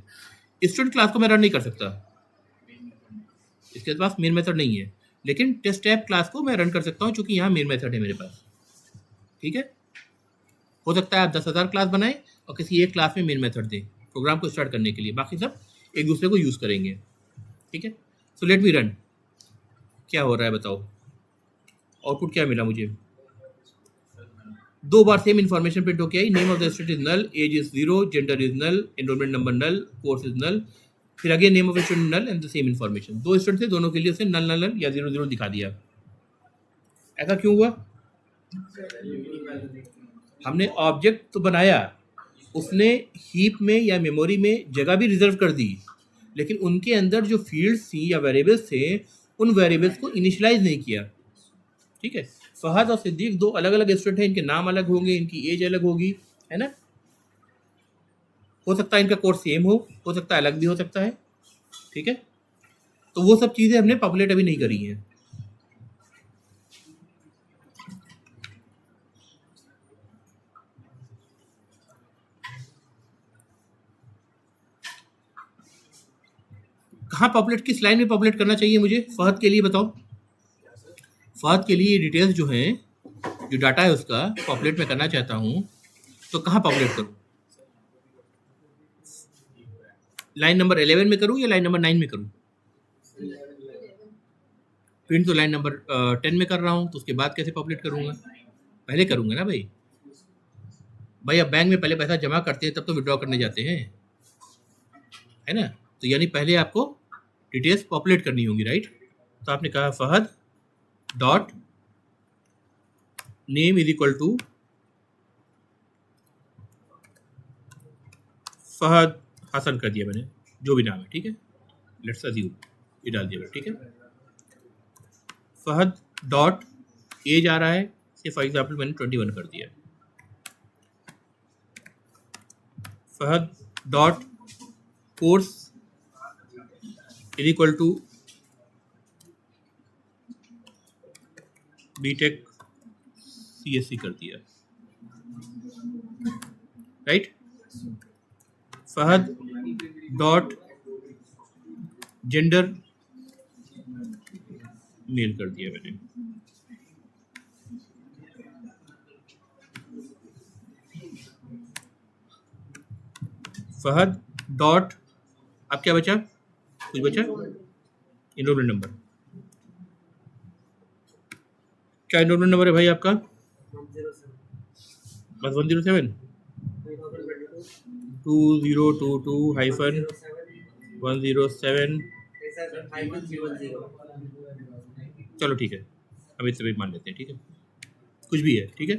स्टूडेंट क्लास को मैं रन नहीं कर सकता, इसके पास मेन मेथड नहीं है, लेकिन टेस्ट ऐप क्लास को मैं रन कर सकता हूँ क्योंकि यहाँ मेन मेथड है मेरे पास, ठीक है। हो सकता है आप 10,000 क्लास बनाएं और किसी एक क्लास में मेन मेथड दें प्रोग्राम को स्टार्ट करने के लिए, बाकी सब एक दूसरे को यूज़ करेंगे, ठीक है। So let me run. क्या हो रहा है बताओ, आउटपुट क्या मिला मुझे? 2 बार सेम इन्फॉर्मेशन प्रिंट होके आई, name of the student is null, age is 0, gender is null, enrolment number null, course is null, फिर again name of student null and the same information. 2 student थे, दोनों के लिए उसने नल नल या 0 0 दिखा दिया। ऐसा क्यों हुआ? हमने ऑब्जेक्ट तो बनाया, उसने हीप में या मेमोरी में जगह भी रिजर्व कर दी, लेकिन उनके अंदर जो फील्ड्स थी या वेरिएबल्स थे उन वेरिएबल्स को इनिशियलाइज नहीं किया, ठीक है। फहद और सिद्दीक 2 अलग अलग स्टूडेंट हैं, इनके नाम अलग होंगे, इनकी एज अलग होगी, है ना। हो सकता है इनका कोर्स सेम हो सकता है अलग भी हो सकता है, ठीक है। तो वो सब चीज़ें हमने पॉपुलेट अभी नहीं करी हैं। कहाँ पॉपुलेट, किस लाइन में पॉपुलेट करना चाहिए मुझे फहद के लिए बताओ? फहद के लिए डिटेल्स जो हैं, जो डाटा है उसका पॉपुलेट में करना चाहता हूँ, तो कहाँ पॉपुलेट करूँ? लाइन नंबर 11 में करूँ या लाइन नंबर 9 में करूँ? प्रिंट तो लाइन नंबर 10 में कर रहा हूँ, तो उसके बाद कैसे पॉपुलेट करूँगा? पहले करूँगा ना भाई। अब बैंक में पहले पैसा जमा करते हैं तब तो विड्रॉ करने जाते हैं, है ना। तो यानी पहले आपको डिटेल्स पॉपुलेट करनी होंगी, राइट। तो आपने कहा Fahad dot name is equal to Fahad Hasan कर दिया मैंने, जो भी नाम है, ठीक है। लेट्स अज्यूम ये डाल दिया, ठीक है। फहद डॉट एज आ रहा है, से फॉर एग्जाम्पल मैंने 21 कर दिया। Fahad dot course is equal to BTech CSC कर दिया, right. Fahad dot gender male कर दिया मैंने। फहद डॉट, अब क्या बचा? कुछ बचा? Enrolment number. क्या एनरोलमेंट नंबर है भाई आपका? 107 बस 107 2022-107 चलो ठीक है, अब इससे भी मान लेते हैं, ठीक है, कुछ भी है, ठीक है।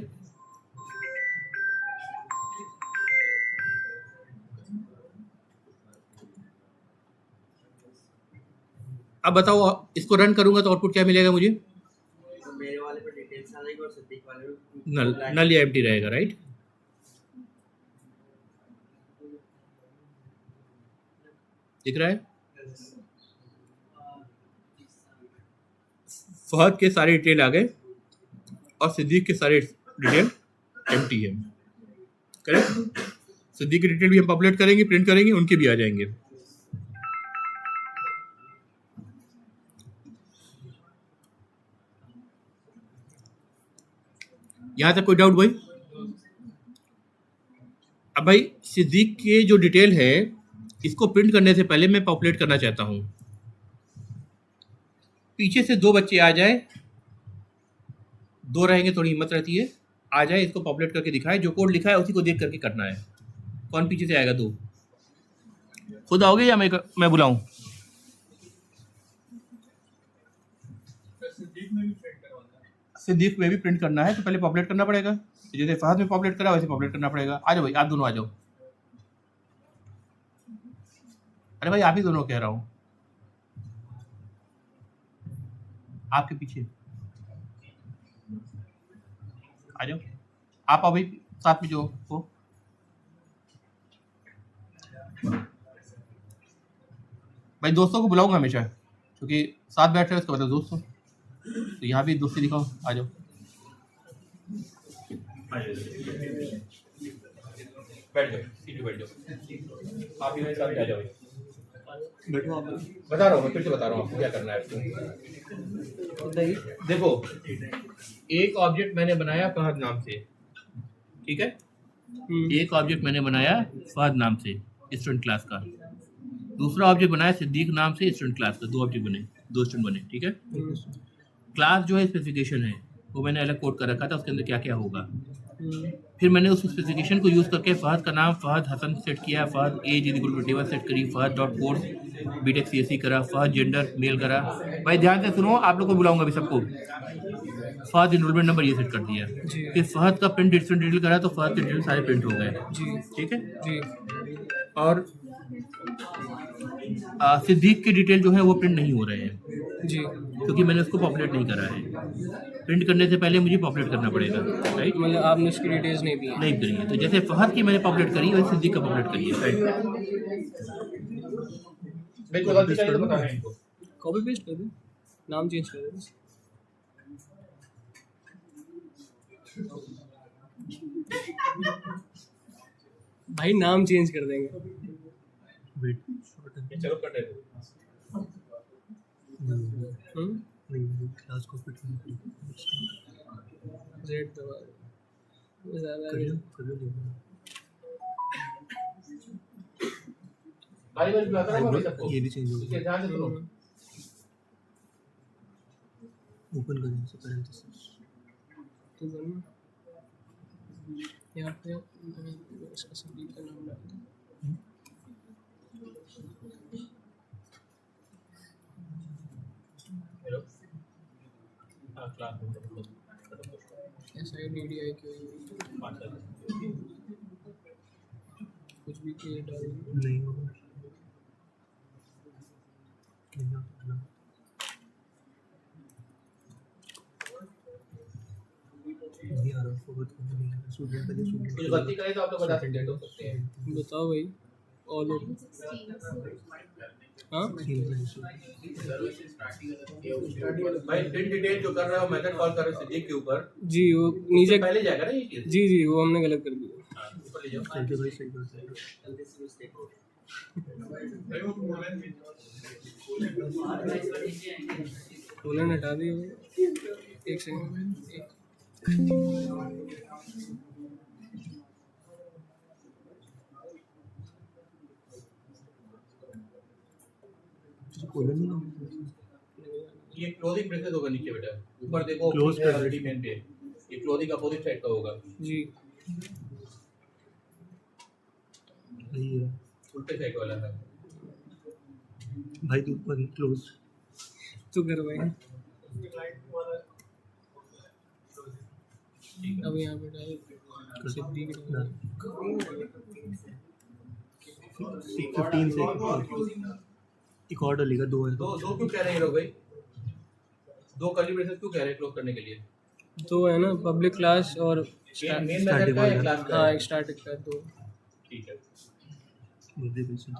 अब बताओ, इसको रन करूंगा तो आउटपुट क्या मिलेगा मुझे? तो मेरे वाले पे डिटेल्स आ जाएगी और सिद्दीक वाले पे नल या एम्प्टी रहेगा, राइट। दिख रहा है? फहद के सारे डिटेल आ गए और सिद्दीक के सारे डिटेल एम्प्टी है, करेक्ट। सिद्दीक की डिटेल भी हम पॉपुलेट करेंगे, प्रिंट करेंगे, उनके भी आ जाएंगे। यहाँ तक कोई डाउट भाई? अब भाई सिद्दीक के जो डिटेल है इसको प्रिंट करने से पहले मैं पॉपुलेट करना चाहता हूँ। पीछे से 2 बच्चे आ जाए, 2 रहेंगे थोड़ी हिम्मत रहती है, आ जाए, इसको पॉपुलेट करके दिखाए, जो कोड लिखा है उसी को देख करके करना है। कौन पीछे से आएगा? 2 खुद आओगे या मैं बुलाऊं? सिद्दीक में भी प्रिंट करना है तो पहले पॉपुलेट करना पड़ेगा, जैसे फहद में पॉपुलेट करा वैसे पॉपुलेट करना पड़ेगा। आ जाओ भाई, आप दोनों आ जाओ। अरे भाई आप ही दोनों कह रहा हूँ, आपके पीछे आ जाओ, आप आओ भाई साथ में जो हो। भाई दोस्तों को बुलाऊंगा हमेशा, क्योंकि साथ बैठ रहे हो, उसका मतलब दोस्त हो, तो यहाँ भी दोस्ती दिखाओ, आ जाओ। बैठ जाओ, सीट पे बैठ जाओ, आप भी मेरे साथ आ जाओ। बैठो आप। बता रहा हूँ, मैं फिर से बता रहा हूँ आपको क्या करना है आपको। देखो, एक ऑब्जेक्ट मैंने बनाया फहद नाम से, ठीक है, एक ऑब्जेक्ट मैंने बनाया फहद नाम से स्टूडेंट क्लास का, दूसरा ऑब्जेक्ट बनाया सिद्दीक नाम से स्टूडेंट क्लास का, दो ऑब्जेक्ट बने, दो स्टूडेंट बने, ठीक है। क्लास जो है स्पेसिफिकेशन है वो मैंने अलग कोड कर रखा था, उसके अंदर क्या क्या होगा। फिर मैंने उस स्पेसिफिकेशन को यूज़ करके फहद का नाम फहद हसन सेट किया, Fahad age is equal to 21 set करी, Fahad dot course BTech CSC करा, फहद जेंडर मेल करा। भाई ध्यान से सुनो, आप लोग को बुलाऊंगा अभी सबको। फहद इनरोलमेंट नंबर ये सेट कर दिया, फिर फहद का प्रिंट डिटेल करा तो फहद के डिटेल सारे प्रिंट हो गए, ठीक है जी। और सिद्दीक के डिटेल जो है वो प्रिंट नहीं हो रहे हैं जी, क्योंकि मैंने उसको पॉपुलेट नहीं करा है। प्रिंट करने से पहले मुझे पॉपुलेट करना पड़ेगा, राइट। मतलब आपने उसकी डिटेल्स नहीं दी? नहीं करी है, तो जैसे फहद की मैंने पॉपुलेट करी वैसे सिद्दीक का पॉपुलेट करी है, राइट। कॉपी पेस्ट कर दो, नाम चेंज कर दो। भाई नाम चेंज कर देंगे। चलो कर देते क्लास को फिट जेड दबा ये भी चेंज हो गया। ओपन करें से पैरेंथेसिस तो करना यहाँ पे इसका सभी का नाम डाल दो। SIDDI कुछ भी किए डाल नहीं होगा। नहीं आ रहा, फॉरवर्ड करना नहीं आ रहा। स्टूडेंट पहले स्टूडेंट कुछ गलती करे तो आप लोग बता सकते हैं। बताओ भाई। ऑल हाँ भाई प्रिंट डिटेल जो कर रहा है मेथड कॉल कर रहा है सिद्दीक के ऊपर जी, वो नीचे पहले जाएगा ना ये चीज। जी जी, वो हमने गलत कर दिया। हाँ, ऊपर ले जाओ। थैंक यू भाई, सही बात है। कोलन हटा दिए। एक सेकंड, एक कोलन नहीं, ये क्लोजिंग ब्रेसेस होगा नीचे बेटा, ऊपर देखो Close है ऑलरेडी मेन पे, ये क्लोजिंग अपोजिट साइड का होगा जी। नहीं है उल्टे साइड वाला है। भाई तू ऊपर ही क्लोज तो कर भाई। अब यहाँ पे डाल सिद्दीक डाल। 15 से एक और डलेगा, दो है। दो दो क्यों कह रहे हैं ये लोग भाई, दो कर्ली ब्रेसेस क्यों कह रहे हैं क्लोज करने के लिए। तो है ना पब्लिक क्लास और मेन मेथड का है क्लास का हाँ है। एक स्टार्टिंग का दो। ठीक है मुझे भी सुन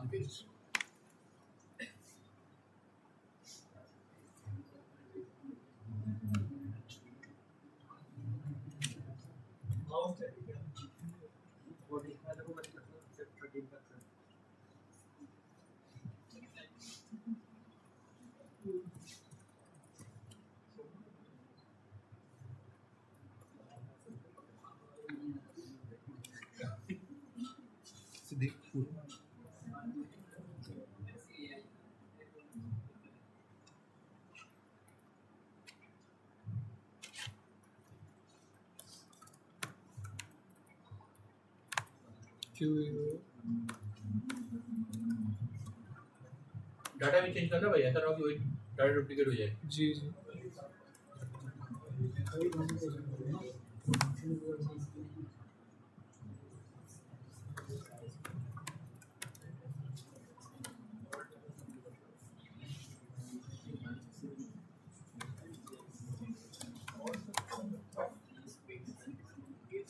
डाटा भी चेंज करना भाई, ऐसा ना हो कि वही डाटा डुप्लीकेट हो जाए। जी जी।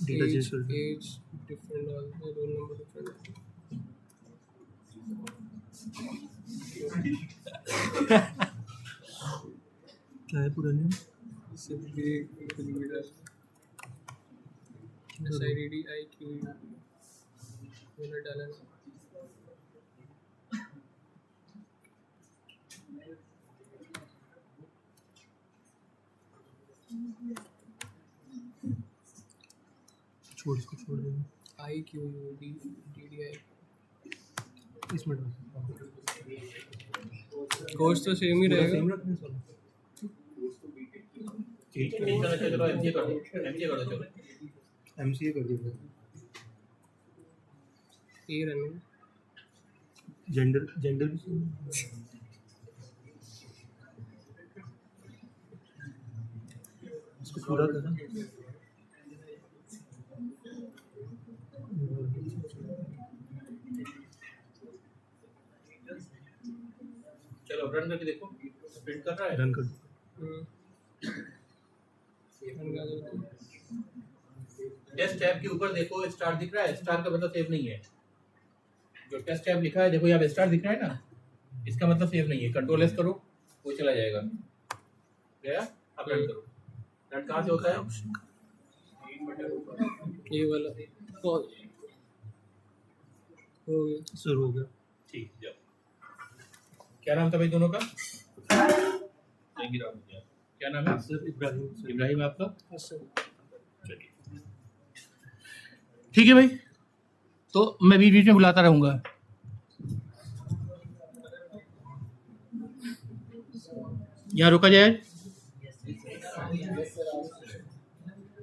Data change कर दो। age different all the roll number different क्या है पूरा नेम? सिर्फ भी कुछ भी डाल SIDD IQ मैंने डाला ना छोड़ इसको छोड़ देंगे IQ DDI इसमें डाल कोर्स तो सेम ही रहेगा सेम रखने वाला चलो एमसीए कर दो चलो एमसीए कर दिया ये रनिंग जेंडर भी सेम इसको पूरा करना चलो रन करके देखो प्रिंट कर रहा है। रन कर दो टेस्ट टैब के ऊपर देखो स्टार दिख रहा है, स्टार का मतलब सेव नहीं है। जो टेस्ट टैब लिखा है देखो यहाँ पे स्टार दिख रहा है ना, इसका मतलब सेव नहीं है। कंट्रोल एस करो वो चला जाएगा। गया? अब रन करो। रन कहाँ से होता है? ये वाला हो गया सर हो गया ठीक जाओ। क्या नाम था भाई दोनों का? क्या नाम है? सर इब्राहिम सर इब्राहिम आपका? अच्छा चलिए ठीक है भाई, तो मैं बीच बीच में बुलाता रहूँगा। यहाँ रुका जाए।